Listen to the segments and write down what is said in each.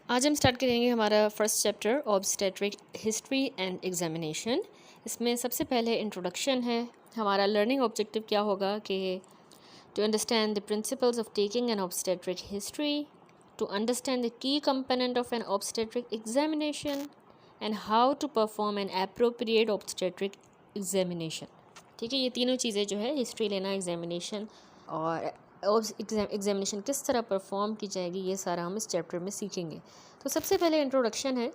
आज हम स्टार्ट करेंगे हमारा first chapter obstetric history and examination. इसमें सबसे पहले इंट्रोडक्शन है। हमारा लर्निंग ऑब्जेक्टिव क्या होगा कि to understand the principles of taking an obstetric history, to understand the key component of an obstetric examination and how to perform an appropriate obstetric examination. ठीक है, ये तीनों चीज़ें जो है हिस्ट्री लेना, एग्जामिनेशन और एग्जामिनेशन किस तरह परफॉर्म की जाएगी, ये सारा हम इस चैप्टर में सीखेंगे। तो सबसे पहले इंट्रोडक्शन है,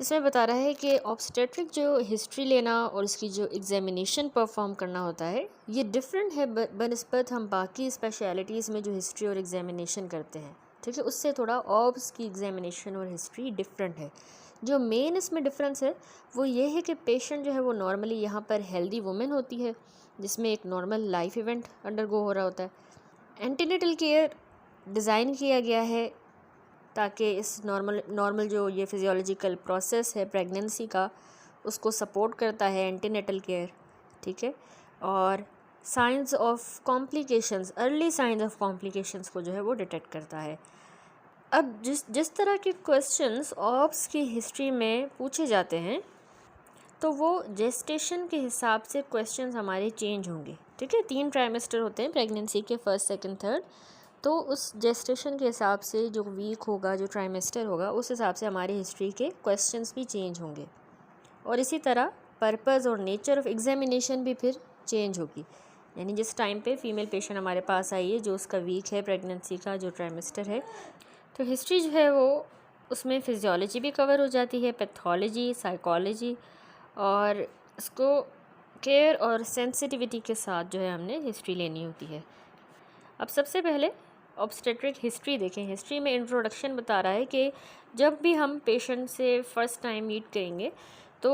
जिसमें बता रहा है कि ऑब्स्टेट्रिक जो हिस्ट्री लेना और इसकी जो एग्जामिनेशन परफॉर्म करना होता है ये डिफरेंट है बनस्बत हम बाकी स्पेशलिटीज़ में जो हिस्ट्री और एग्जामिनेशन करते हैं। ठीक है, उससे थोड़ा ऑब्स की एग्जामिनेशन और हिस्ट्री डिफरेंट है। जो मेन इसमें डिफरेंस है वो ये है कि पेशेंट जो है वो नॉर्मली यहाँ पर हेल्दी वुमेन होती है, जिसमें एक नॉर्मल लाइफ इवेंट अंडरगो हो रहा होता है। एंटीनेटल केयर डिज़ाइन किया गया है ताकि इस नॉर्मल जो ये फिजियोलॉजिकल प्रोसेस है प्रेगनेंसी का, उसको सपोर्ट करता है एंटीनेटल केयर। ठीक है, और science of complications, early signs of complications को जो है वो डिटेक्ट करता है। अब जिस तरह के क्वेश्चंस ऑब्स की हिस्ट्री में पूछे जाते हैं तो वो जेस्टेशन के हिसाब से क्वेश्चंस हमारे चेंज होंगे। ठीक है, 3 ट्राइमेस्टर होते हैं प्रेगनेंसी के, फर्स्ट सेकंड थर्ड। तो उस जेस्टेशन के हिसाब से जो वीक होगा, जो ट्राइमेस्टर होगा, उस हिसाब से हमारी हिस्ट्री के क्वेश्चंस भी चेंज होंगे। और इसी तरह पर्पज़ और नेचर ऑफ एग्जामिनेशन भी फिर चेंज होगी। यानी जिस टाइम पे फीमेल पेशेंट हमारे पास आई है जो उसका वीक है प्रेगनेंसी का जो ट्राइमेस्टर है, तो हिस्ट्री जो है वो उसमें फिजियोलॉजी भी कवर हो जाती है, पैथोलॉजी, साइकोलॉजी, और इसको केयर और सेंसिटिविटी के साथ जो है हमने हिस्ट्री लेनी होती है। अब सबसे पहले ऑब्स्टेट्रिक हिस्ट्री देखें। हिस्ट्री में इंट्रोडक्शन बता रहा है कि जब भी हम पेशेंट से फ़र्स्ट टाइम मीट करेंगे तो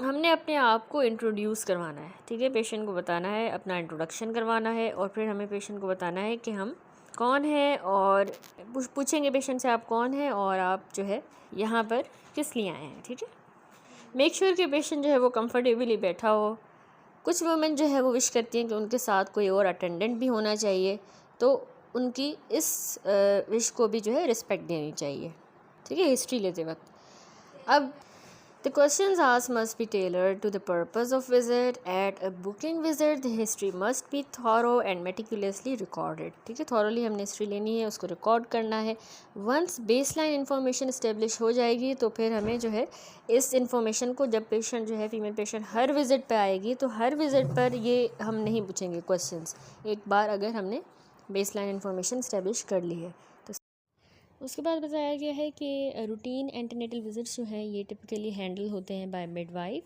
हमने अपने आप को इंट्रोड्यूस करवाना है। ठीक है, पेशेंट को बताना है, अपना इंट्रोडक्शन करवाना है, और फिर हमें पेशेंट को बताना है कि हम कौन हैं, और पूछेंगे पेशेंट से आप कौन हैं और आप जो है यहाँ पर किस लिए आए हैं। ठीक है, मेक श्योर कि पेशेंट जो है वो कंफर्टेबली बैठा हो। कुछ वुमेन जो है वो विश करती हैं कि उनके साथ कोई और अटेंडेंट भी होना चाहिए, तो उनकी इस विश को भी जो है रिस्पेक्ट देनी चाहिए। ठीक है, हिस्ट्री लेते वक्त। अब the questions asked must be tailored to the purpose of visit. At a booking visit, the history must be thorough and meticulously recorded. ठीक है, thoroughly हमने हिस्ट्री लेनी है, उसको रिकॉर्ड करना है। वंस बेसलाइन इन्फॉर्मेशन इस्टेब्लिश हो जाएगी तो फिर हमें जो है इस इन्फॉर्मेशन को, जब पेशेंट जो है फीमेल पेशेंट हर विज़िट पे आएगी तो हर विज़िट पर ये हम नहीं पूछेंगे क्वेश्चंस, एक बार अगर हमने बेसलाइन इन्फॉर्मेशन इस्टेब्लिश कर ली है। उसके बाद बताया गया है कि रूटीन एंटीनेटल विजिट्स जो हैं ये टिपिकली हैंडल होते हैं बाय मिडवाइफ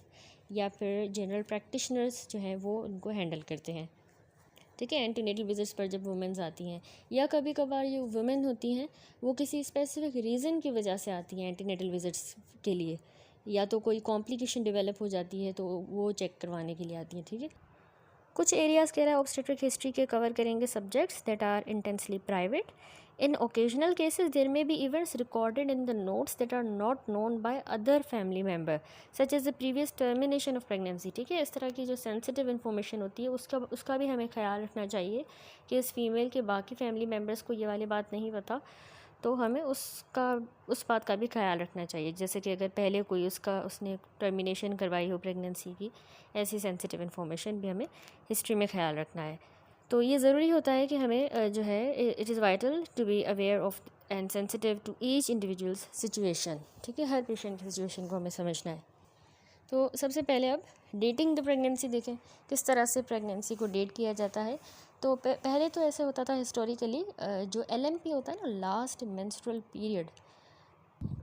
या फिर जनरल प्रैक्टिशनर्स जो हैं वो उनको हैंडल करते हैं। ठीक है, एंटीनेटल विजिट्स पर जब वुमेन्स आती हैं या कभी कभार जो वुमेन होती हैं वो किसी स्पेसिफिक रीज़न की वजह से आती हैं एंटीनेटल विजिट्स के लिए, या तो कोई कॉम्प्लिकेशन डेवलप हो जाती है तो वो चेक करवाने के लिए आती हैं। ठीक है, कुछ एरियाज़ कह रहा है ऑब्स्टेट्रिक हिस्ट्री के कवर करेंगे subjects that are intensely private. In occasional cases, there may be events recorded in the notes that are not known by other family member, such as the previous termination of pregnancy. ठीक है, इस तरह की जो sensitive information होती है उसका भी हमें ख्याल रखना चाहिए कि इस फीमेल के बाकी फैमिली मेम्बर्स को ये वाली बात नहीं पता, तो हमें उस बात का भी ख्याल रखना चाहिए। जैसे कि अगर पहले कोई उसने टर्मिनेशन करवाई हो प्रेगनेंसी की, ऐसी सेंसिटिव इन्फॉर्मेशन भी हमें हिस्ट्री में ख्याल रखना है। तो ये ज़रूरी होता है कि हमें जो है it is vital to be aware of and sensitive to each individual's situation. ठीक है, हर पेशेंट की सिचुएशन को हमें समझना है। तो सबसे पहले अब डेटिंग द प्रेगनेंसी देखें, किस तरह से प्रेगनेंसी को डेट किया जाता है। तो पहले तो ऐसे होता था हिस्टोरिकली, जो LMP होता है ना, लास्ट मेंस्ट्रुअल पीरियड,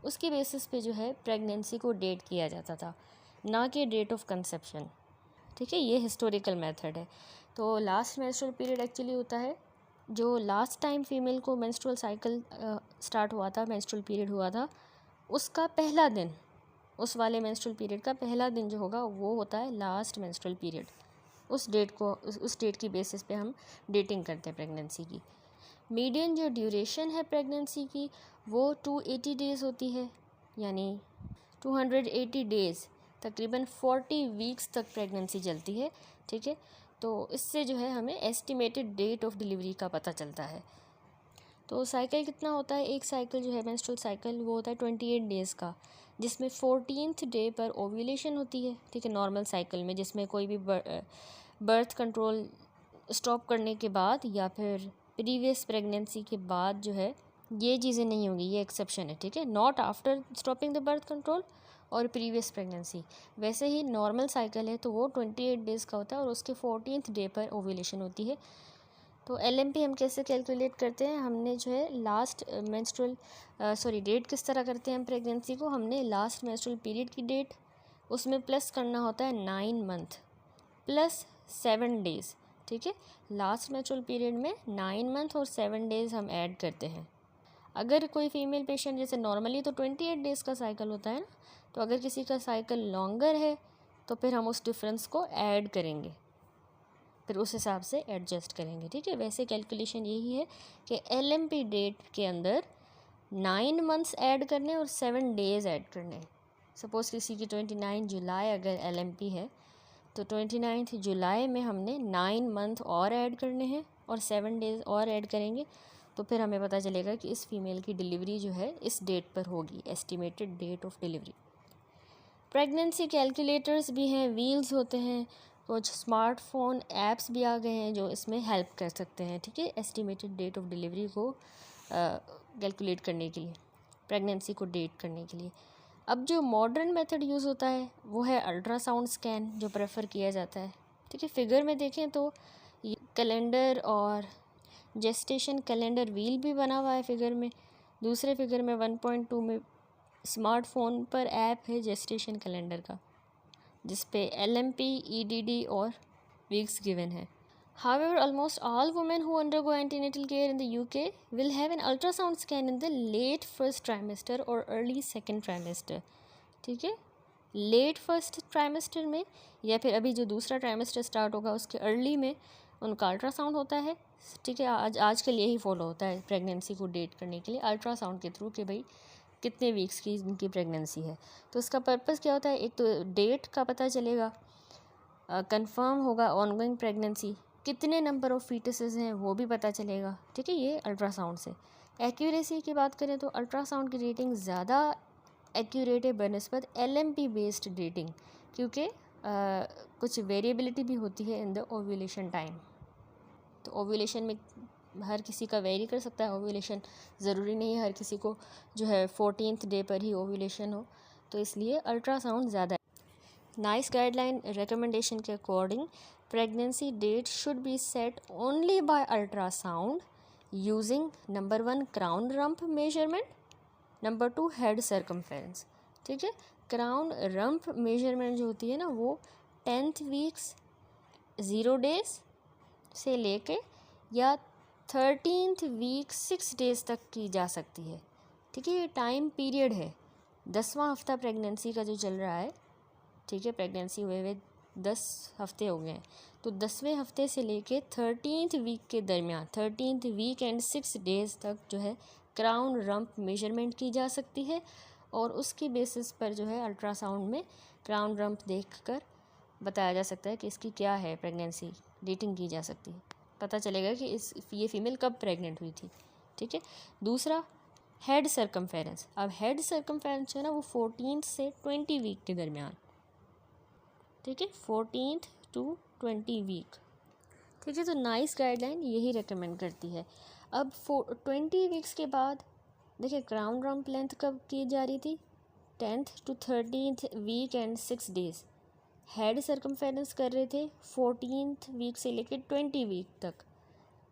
उसकी बेसिस पे जो है प्रेगनेंसी को डेट किया जाता था, ना कि डेट ऑफ कंसेप्शन। ठीक है, ये हिस्टोरिकल मेथड है। तो लास्ट मेंस्ट्रुअल पीरियड एक्चुअली होता है जो लास्ट टाइम फीमेल को मेंस्ट्रुअल साइकिल स्टार्ट हुआ था, मेंस्ट्रुअल पीरियड हुआ था, उसका पहला दिन, उस वाले मेंस्ट्रुअल पीरियड का पहला दिन जो होगा वो होता है लास्ट मेंस्ट्रुअल पीरियड। उस डेट की बेसिस पे हम डेटिंग करते हैं प्रेगनेंसी की। मीडियन जो ड्यूरेशन है प्रेगनेंसी की वो 280 डेज़ होती है, यानी 280 डेज़, तकरीबन 40 वीक्स तक प्रेगनेंसी चलती है। ठीक है, तो इससे जो है हमें एस्टिमेटेड डेट ऑफ डिलीवरी का पता चलता है। तो साइकिल कितना होता है, एक साइकिल जो है मेंस्ट्रुअल साइकिल वो होता है 28 डेज़ का, जिसमें 14th डे पर ओव्यूलेशन होती है, ठीक है, नॉर्मल साइकिल में, जिसमें कोई भी बर्थ कंट्रोल स्टॉप करने के बाद या फिर प्रीवियस प्रेगनेंसी के बाद जो है ये चीज़ें नहीं होंगी, ये एक्सेप्शन है, ठीक है, not after stopping the birth control और प्रीवियस प्रेगनेंसी। वैसे ही नॉर्मल साइकिल है तो वो 28 डेज़ का होता है और उसके 14th डे पर ओव्यूलेशन होती है। तो LMP हम कैसे कैलकुलेट करते हैं, हमने जो है लास्ट मेंस्ट्रुअल डेट किस तरह करते हैं हम प्रेगनेंसी को, हमने लास्ट मेंस्ट्रुअल पीरियड की डेट उसमें प्लस करना होता है 9 मंथ प्लस 7 डेज़, ठीक है, लास्ट मेंस्ट्रुअल पीरियड में 9 मंथ और 7 डेज़ हम ऐड करते हैं। अगर कोई फीमेल पेशेंट, जैसे नॉर्मली तो 28 डेज़ का साइकिल होता है ना, तो अगर किसी का साइकिल लॉन्गर है तो फिर हम उस डिफरेंस को ऐड करेंगे, फिर उस हिसाब से एडजस्ट करेंगे, ठीक है। वैसे कैलकुलेशन यही है कि LMP डेट के अंदर 9 मंथ्स ऐड करने और 7 डेज़ ऐड करने। सपोज़ किसी की 29 जुलाई अगर LMP है तो 29 जुलाई में हमने 9 मंथ और ऐड करने हैं और 7 डेज़ और ऐड करेंगे, तो फिर हमें पता चलेगा कि इस फीमेल की डिलीवरी जो है इस डेट पर होगी, estimated date of delivery. Pregnancy calculators भी हैं, व्हील्स होते हैं, कुछ स्मार्टफोन ऐप्स भी आ गए हैं जो इसमें हेल्प कर सकते हैं, ठीक है, एस्टिमेटेड डेट ऑफ डिलीवरी को कैलकुलेट करने के लिए, प्रेगनेंसी को डेट करने के लिए। अब जो मॉडर्न मेथड यूज़ होता है वो है अल्ट्रासाउंड स्कैन, जो प्रेफर किया जाता है, ठीक है। फिगर में देखें तो कैलेंडर और जेस्टेशन कैलेंडर व्हील भी बना हुआ है फिगर में। दूसरे फिगर में 1.2 में स्मार्टफोन पर ऐप है जेस्टेशन कैलेंडर का, जिस पे LMP, EDD और वीक्स गिवन है। However, almost all women who undergo antenatal care in the UK will have an ultrasound scan in the late first trimester or early second trimester, ठीक है, let first trimester में या फिर अभी जो दूसरा ट्राइमेस्टर स्टार्ट होगा उसके अर्ली में उनका अल्ट्रासाउंड होता है, ठीक है। आजकल यही फॉलो होता है प्रेगनेंसी को डेट करने के लिए, अल्ट्रासाउंड के थ्रू कि भाई कितने वीक्स की इनकी प्रेगनेंसी है। तो इसका पर्पस क्या होता है, एक तो डेट का पता चलेगा, कंफर्म होगा ऑनगोइंग प्रेगनेंसी, कितने नंबर ऑफ़ फीटसेस हैं वो भी पता चलेगा, ठीक है, ये अल्ट्रासाउंड से। एक्यूरेसी की बात करें तो अल्ट्रासाउंड की रेटिंग ज़्यादा एक्यूरेट है बनस्पत LMP बेस्ड डेटिंग, क्योंकि कुछ वेरिएबिलिटी भी होती है इन द ओव्यूलेशन टाइम। तो ओव्यूलेशन में हर किसी का वेरी कर सकता है ओव्यूलेशन, ज़रूरी नहीं है हर किसी को जो है 14th डे पर ही ओव्यूलेशन हो, तो इसलिए अल्ट्रासाउंड ज़्यादा है। नाइस गाइडलाइन रिकमेंडेशन के according pregnancy date should be set only by ultrasound using number 1 crown rump measurement, number 2 head circumference, ठीक है। क्राउन रम्प मेजरमेंट जो होती है ना वो 10th वीक्स 0 डेज़ से लेके या 13th वीक 6 डेज़ तक की जा सकती है, ठीक है। ये टाइम पीरियड है, 10वां हफ्ता प्रेगनेंसी का जो चल रहा है, ठीक है, प्रेगनेंसी हुए 10 हफ्ते हो गए हैं, तो 10वें हफ्ते से लेके 13th वीक के दरमियान 13th वीक एंड 6 डेज़ तक जो है क्राउन रम्प मेजरमेंट की जा सकती है, और उसकी बेसिस पर जो है अल्ट्रासाउंड में क्राउन रम्प देखकर बताया जा सकता है कि इसकी क्या है प्रेगनेंसी, डेटिंग की जा सकती है, पता चलेगा कि ये फीमेल कब प्रेग्नेंट हुई थी, ठीक है। दूसरा हेड सर्कमफेरेंस, अब हेड सर्कमफेरेंस है ना वो 14 से 20 वीक के दरमियान, ठीक है, 14 to 20 वीक, ठीक है। तो नाइस गाइडलाइन यही रिकमेंड करती है। अब 20 वीक्स के बाद देखिए क्राउन रम्प लेंथ कब की जा रही थी, 10th to 13th week and 6 days. Head circumference कर रहे थे 14th वीक से लेकर 20 वीक तक,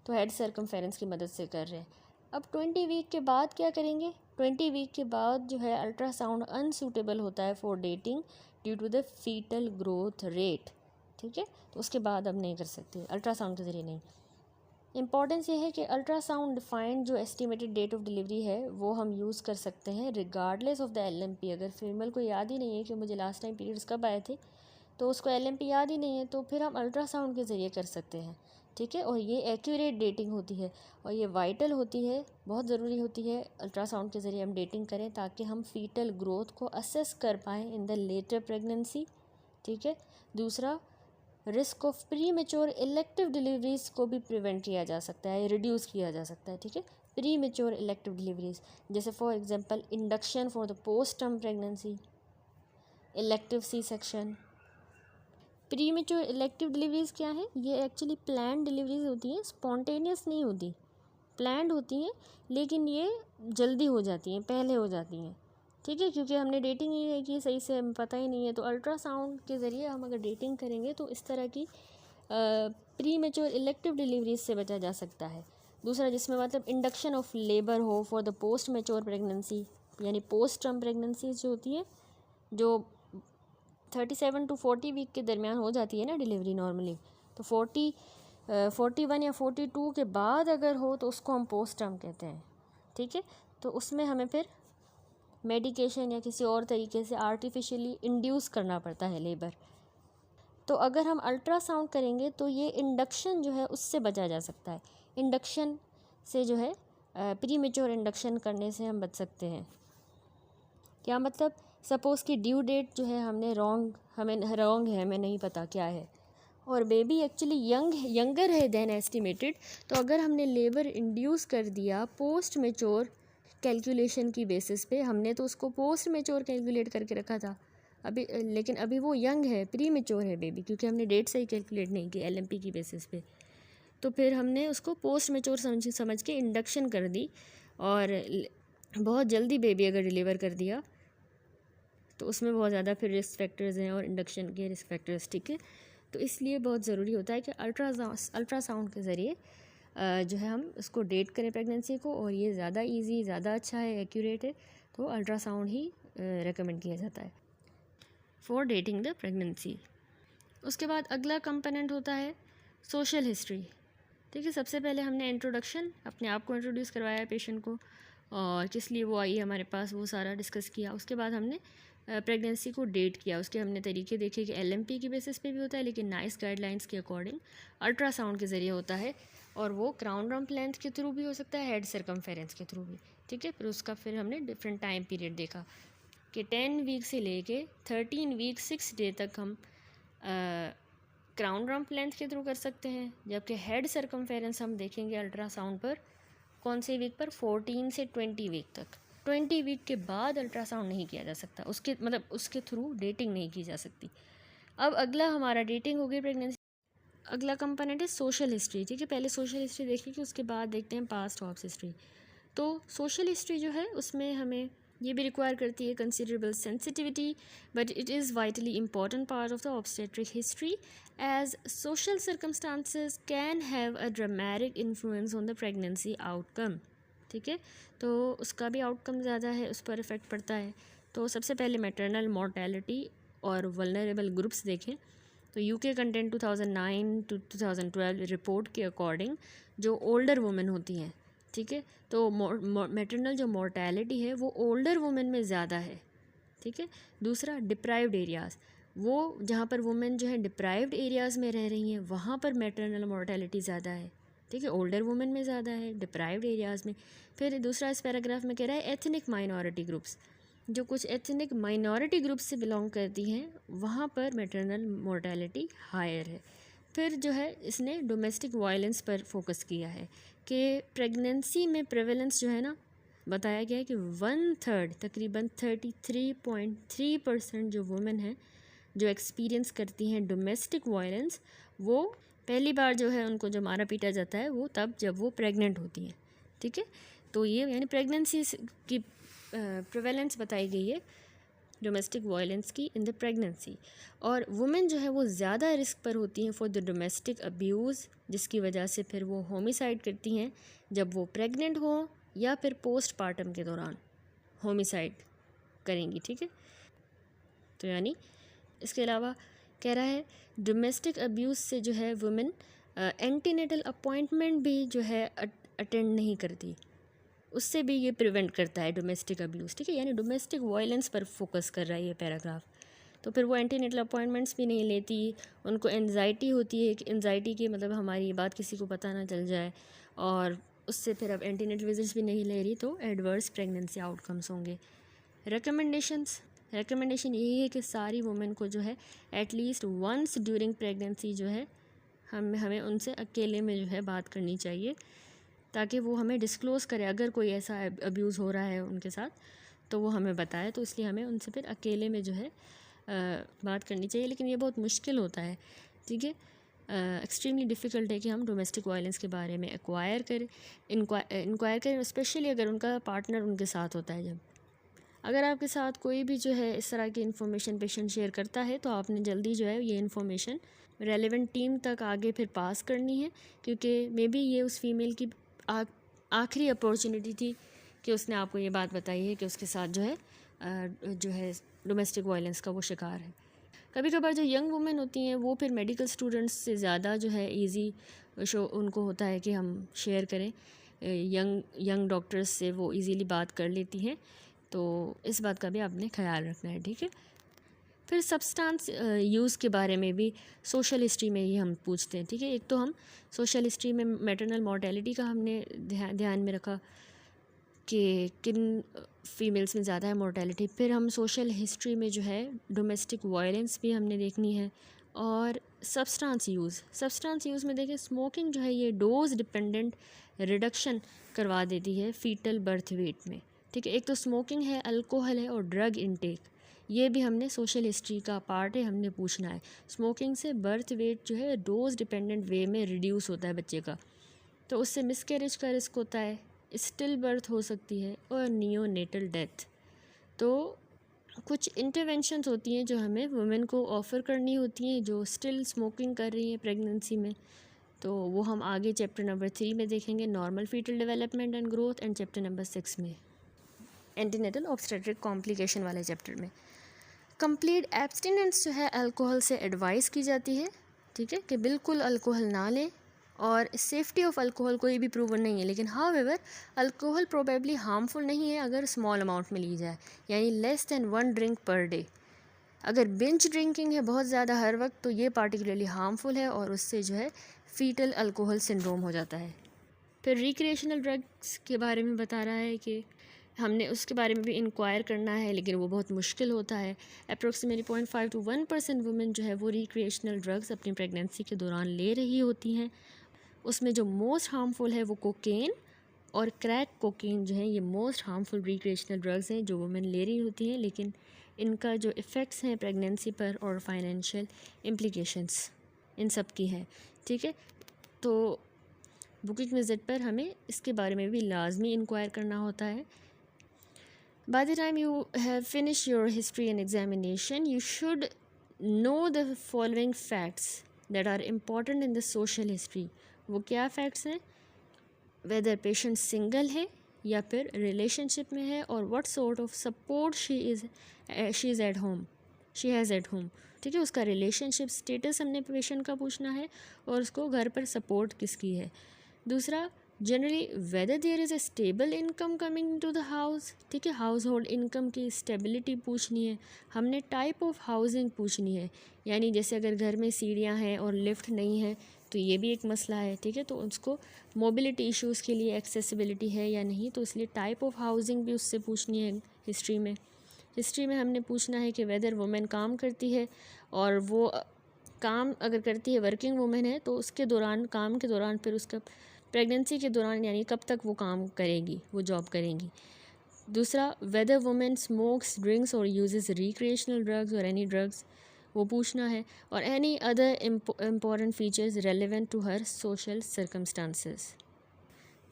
तो हेड सर्कमफेरेंस की मदद से कर रहे हैं। अब 20 वीक के बाद क्या करेंगे, 20 वीक के बाद जो है अल्ट्रासाउंड अनसूटेबल होता है for dating due to the fetal growth rate, ठीक है, तो उसके बाद अब नहीं कर सकते अल्ट्रासाउंड के ज़रिए नहीं। इम्पॉर्टेंस ये है कि अल्ट्रासाउंड डिफाइंड जो एस्टिमेटेड डेट ऑफ डिलीवरी है वो हम यूज़ कर सकते हैं रिगार्डलेस ऑफ द LMP। अगर फीमेल को याद ही नहीं है कि मुझे लास्ट टाइम पीरियड्स कब आए थे, तो उसको LMP याद ही नहीं है, तो फिर हम अल्ट्रासाउंड के ज़रिए कर सकते हैं, ठीक है। और ये एक्यूरेट डेटिंग होती है और ये वाइटल होती है, बहुत ज़रूरी होती है अल्ट्रासाउंड के ज़रिए हम डेटिंग करें ताकि हम फीटल ग्रोथ को असेस कर पाएँ इन द लेटर प्रेगनेंसी, ठीक है। दूसरा, risk of pre mature elective deliveries को भी प्रिवेंट किया जा सकता है, रिड्यूस किया जा सकता है, ठीक है। प्री मेच्योर इलेक्टिव डिलीवरीज, जैसे for example induction for the post term pregnancy, elective C section. Premature elective deliveries क्या है? ये एक्चुअली प्लान डिलीवरीज होती हैं, स्पॉन्टेनियस नहीं होती, प्लान्ड होती हैं, लेकिन ये जल्दी हो जाती हैं, पहले हो जाती हैं, ठीक है, क्योंकि हमने डेटिंग ही है कि सही से हमें पता ही नहीं है। तो अल्ट्रासाउंड के ज़रिए हम अगर डेटिंग करेंगे तो इस तरह की प्री मेच्योर इलेक्टिव डिलीवरीज से बचा जा सकता है। दूसरा, जिसमें मतलब इंडक्शन ऑफ लेबर हो for the post mature pregnancy, यानी पोस्ट टर्म प्रेगनेंसीज जो होती है, जो 37 to 40 वीक के दरमियान हो जाती है ना डिलीवरी नॉर्मली, तो 41 या 42 के बाद अगर हो तो उसको हम पोस्ट टर्म कहते हैं, ठीक है। तो उसमें हमें फिर मेडिकेशन या किसी और तरीके से आर्टिफिशियली इंड्यूस करना पड़ता है लेबर। तो अगर हम अल्ट्रासाउंड करेंगे तो ये इंडक्शन जो है उससे बचा जा सकता है, इंडक्शन से जो है प्री मेच्योर इंडक्शन करने से हम बच सकते हैं। क्या मतलब? सपोज़ कि ड्यू डेट जो है हमें रॉन्ग है, हमें नहीं पता क्या है, और बेबी एक्चुअली यंगर है देन एस्टिमेटेड, तो अगर हमने लेबर इंड्यूस कर दिया पोस्ट मेच्योर कैलकुलेशन की बेसिस पे, हमने तो उसको पोस्ट मेच्योर कैलकुलेट करके रखा था अभी, लेकिन अभी वो यंग है, प्री मेच्योर है बेबी, क्योंकि हमने डेट सही कैलकुलेट नहीं की LMP की बेसिस पे, तो फिर हमने उसको पोस्ट मेच्योर समझ के इंडक्शन कर दी, और बहुत जल्दी बेबी अगर डिलीवर कर दिया तो उसमें बहुत ज़्यादा फिर रिस्क फैक्टर्स हैं और इंडक्शन के रिस्क फैक्टर्स, ठीक है। तो इसलिए बहुत ज़रूरी होता है कि अल्ट्रासाउंड के ज़रिए जो है हम उसको डेट करें प्रेगनेंसी को, और ये ज़्यादा इजी, ज़्यादा अच्छा है, एक्यूरेट है, तो अल्ट्रासाउंड ही रेकमेंड किया जाता है फॉर डेटिंग द प्रेगनेंसी। उसके बाद अगला कंपोनेंट होता है सोशल हिस्ट्री, ठीक है। सबसे पहले हमने इंट्रोडक्शन, अपने आप को इंट्रोड्यूस करवाया पेशेंट को, और किस लिए वो आई हमारे पास, वो सारा डिस्कस किया। उसके बाद हमने प्रेगनेंसी को डेट किया, उसके हमने तरीके देखे कि LMP की बेसिस पे भी होता है, लेकिन नाइस गाइडलाइंस के अकॉर्डिंग अल्ट्रासाउंड के ज़रिए होता है, और वो क्राउन रम्प लेंथ के थ्रू भी हो सकता है, हेड सर्कमफेरेंस के थ्रू भी, ठीक है। फिर उसका फिर हमने डिफरेंट टाइम पीरियड देखा कि 10 वीक से लेके 13 वीक 6 डे तक हम क्राउन रम्प लेंथ के थ्रू कर सकते हैं, जबकि हेड सर्कमफेरेंस हम देखेंगे अल्ट्रासाउंड पर कौन से वीक पर, 14 से 20 वीक तक। 20 वीक के बाद अल्ट्रासाउंड नहीं किया जा सकता, उसके थ्रू डेटिंग नहीं की जा सकती। अब अगला हमारा डेटिंग हो गई प्रेगनेंसी। अगला कंपोनेंट है सोशल हिस्ट्री, ठीक है। पहले सोशल हिस्ट्री देखेंगे, उसके बाद देखते हैं पास्ट ऑब्स हिस्ट्री। तो सोशल हिस्ट्री जो है उसमें हमें ये भी रिक्वायर करती है considerable sensitivity, but it is vitally important part of the obstetric history, as social circumstances can have a dramatic influence on the pregnancy outcome, ठीक है। तो उसका भी आउटकम ज़्यादा है, उस पर इफ़ेक्ट पड़ता है। तो सबसे पहले मैटरनल मॉर्टेलिटी और वल्नरेबल ग्रुप्स देखें तो UK कंटेंट 2009 to 2012 रिपोर्ट के अकॉर्डिंग जो ओल्डर वुमेन होती हैं, ठीक है, तो मैटरनल जो मॉर्टेलिटी है वो ओल्डर वुमेन में ज़्यादा है, ठीक है। दूसरा, डिप्राइव्ड एरियाज़, वो जहाँ पर वुमेन जो है डिप्राइव्ड एरियाज़ में रह रही हैं वहाँ पर मैटरनल मॉर्टेलिटी ज़्यादा है, ठीक है, ओल्डर वुमेन में ज़्यादा है, डिप्राइव्ड एरियाज़ में। फिर दूसरा इस पैराग्राफ में कह रहा है एथनिक माइनॉरिटी ग्रुप्स, जो कुछ एथनिक माइनॉरिटी ग्रुप से बिलोंग करती हैं वहाँ पर मैटरनल मोर्टेलिटी हायर है। फिर जो है इसने डोमेस्टिक वायलेंस पर फोकस किया है कि प्रेगनेंसी में प्रेवलेंस जो है ना, बताया गया है कि 1/3 तकरीबन 33.3% जो वुमेन हैं जो एक्सपीरियंस करती हैं डोमेस्टिक वायलेंस, वो पहली बार जो है उनको जो मारा पीटा जाता है वो तब जब वो प्रेग्नेंट होती हैं, ठीक है। तो ये यानी प्रेगनेंसी की प्रेवलेंस बताई गई है डोमेस्टिक वायलेंस की इन द प्रेगनेंसी, और वुमेन जो है वो ज़्यादा रिस्क पर होती हैं फॉर द डोमेस्टिक अब्यूज़, जिसकी वजह से फिर वो होमिसाइड करती हैं जब वो प्रेग्नेंट हो या फिर पोस्टपार्टम के दौरान होमिसाइड करेंगी, ठीक है। तो यानी इसके अलावा कह रहा है डोमेस्टिक अब्यूज़ से जो है वुमेन एंटीनेटल अपॉइंटमेंट भी जो है अटेंड नहीं करती, उससे भी ये प्रिवेंट करता है डोमेस्टिक अब्यूज़, ठीक है। यानी डोमेस्टिक वायलेंस पर फोकस कर रहा है ये पैराग्राफ। तो फिर वो एंटीनेटल अपॉइंटमेंट्स भी नहीं लेती, उनको एंजाइटी होती है कि एंजाइटी की मतलब हमारी बात किसी को पता ना चल जाए, और उससे फिर अब एंटीनेटल विजिट्स भी नहीं ले रही, तो एडवर्स प्रेगनेंसी आउटकम्स होंगे। रिकमेंडेशन यही है कि सारी वुमेन को जो है एटलीस्ट वंस ड्यूरिंग प्रेगनेंसी जो है हमें उनसे अकेले में जो है बात करनी चाहिए, ताकि वो हमें डिस्क्लोज़ करे अगर कोई ऐसा अब्यूज़ हो रहा है उनके साथ, तो वो हमें बताए। तो इसलिए हमें उनसे फिर अकेले में जो है बात करनी चाहिए, लेकिन ये बहुत मुश्किल होता है, ठीक है। एक्सट्रीमली डिफ़िकल्ट है कि हम डोमेस्टिक वायलेंस के बारे में इंक्वायर करें, स्पेशली अगर उनका पार्टनर उनके साथ होता है। जब अगर आपके साथ कोई भी जो है इस तरह की इन्फॉर्मेशन पेशेंट शेयर करता है, तो आपने जल्दी जो है ये इन्फॉर्मेशन रेलेवेंट टीम तक आगे फिर पास करनी है, क्योंकि मे बी ये उस फीमेल की आखिरी अपॉर्चुनिटी थी कि उसने आपको ये बात बताई है कि उसके साथ जो है डोमेस्टिक वायलेंस का वो शिकार है। कभी कभार जो यंग वुमेन होती हैं वो फिर मेडिकल स्टूडेंट्स से ज़्यादा जो है इजी शो उनको होता है कि हम शेयर करें। यंग डॉक्टर्स से वो इजीली बात कर लेती हैं, तो इस बात का भी आपने ख्याल रखना है, ठीक है। फिर सब्सटेंस यूज़ के बारे में भी सोशल हिस्ट्री में ही हम पूछते हैं, ठीक है। एक तो हम सोशल हिस्ट्री में मैटरनल मॉर्टेलिटी का हमने ध्यान में रखा कि किन फीमेल्स में ज़्यादा है मोर्टेलिटी। फिर हम सोशल हिस्ट्री में जो है डोमेस्टिक वायलेंस भी हमने देखनी है। और सब्सटेंस यूज़ में देखें, स्मोकिंग जो है ये डोज डिपेंडेंट रिडक्शन करवा देती है फीटल बर्थ वेट में, ठीक है। एक तो स्मोकिंग है, अल्कोहल है और ड्रग इनटेक, ये भी हमने सोशल हिस्ट्री का पार्ट है, हमने पूछना है। स्मोकिंग से बर्थ वेट जो है डोज डिपेंडेंट वे में रिड्यूस होता है बच्चे का, तो उससे मिसकैरेज का रिस्क होता है, स्टिल बर्थ हो सकती है और नियोनेटल डेथ। तो कुछ इंटरवेंशंस होती हैं जो हमें वुमेन को ऑफ़र करनी होती हैं जो स्टिल स्मोकिंग कर रही हैं प्रेगनेंसी में। तो वो हम आगे चैप्टर नंबर 3 में देखेंगे, normal fetal development and growth, and chapter number 6 में एंटीनेटल ऑब्स्टेट्रिक कॉम्प्लिकेशन वाले चैप्टर में। कंप्लीट एब्सटिनेंस जो है अल्कोहल से एडवाइस की जाती है, ठीक है, कि बिल्कुल अल्कोहल ना लें। और सेफ्टी ऑफ अल्कोहल कोई भी प्रूवन नहीं है, लेकिन हाउएवर अल्कोहल प्रोबेबली हार्मफुल नहीं है अगर स्मॉल अमाउंट में ली जाए, यानी less than 1 drink per day. अगर बिंज ड्रिंकिंग है बहुत ज़्यादा हर वक्त, तो ये पार्टिकुलरली हार्मफुल है और उससे जो है फीटल अल्कोहल सिंड्रोम हो जाता है। फिर रिक्रिएशनल ड्रग्स के बारे में बता रहा है कि हमने उसके बारे में भी इंक्वायर करना है, लेकिन वो बहुत मुश्किल होता है। अप्रोक्सीमेटली 0.5 to 1% वुमेन जो है वो रिक्रिएशनल ड्रग्स अपनी प्रेगनेंसी के दौरान ले रही होती हैं। उसमें जो मोस्ट हार्मफुल है वो कोकेन और क्रैक कोकेन जो है, ये मोस्ट हार्मफुल रिक्रिएशनल ड्रग्स हैं जो वुमेन ले रही होती हैं, लेकिन इनका जो इफ़ेक्ट्स हैं प्रेगनेंसी पर और फाइनेंशियल इम्प्लिकेशंस इन सब की है, ठीक है। तो बुकिंग विज़िट पर हमें इसके बारे में भी लाजमी इंक्वायर करना होता है। By the time you have finished your history and examination, you should know the following facts that are important in the social history. वो क्या फैक्ट्स हैं? वेदर पेशेंट सिंगल है या फिर रिलेशनशिप में है, और what sort of support she is at home, she has at home, ठीक है। उसका रिलेशनशिप स्टेटस हमने पेशेंट का पूछना है, और उसको घर पर सपोर्ट किसकी है। दूसरा, generally whether there is a stable income coming to the house, ठीक है। हाउस होल्ड इनकम की स्टेबिलिटी पूछनी है। हमने टाइप ऑफ हाउसिंग पूछनी है, यानी जैसे अगर घर में सीढ़ियाँ हैं और लिफ्ट नहीं है तो ये भी एक मसला है, ठीक है। तो उसको मोबिलिटी इश्यूज़ के लिए एक्सेसिबिलिटी है या नहीं, तो इसलिए टाइप ऑफ हाउसिंग भी उससे पूछनी है। हिस्ट्री में हमने पूछना है कि वेदर वुमेन काम करती है, और वो काम अगर करती है, वर्किंग वुमेन है, तो उसके दौरान, काम के दौरान, फिर उसका प्रेगनेंसी के दौरान, यानी कब तक वो काम करेगी, वो जॉब करेंगी। दूसरा, वेदर वुमेन स्मोक्स, ड्रिंक्स और यूजेस रिक्रिएशनल ड्रग्स और एनी ड्रग्स, वो पूछना है। और any other important features relevant to her social circumstances,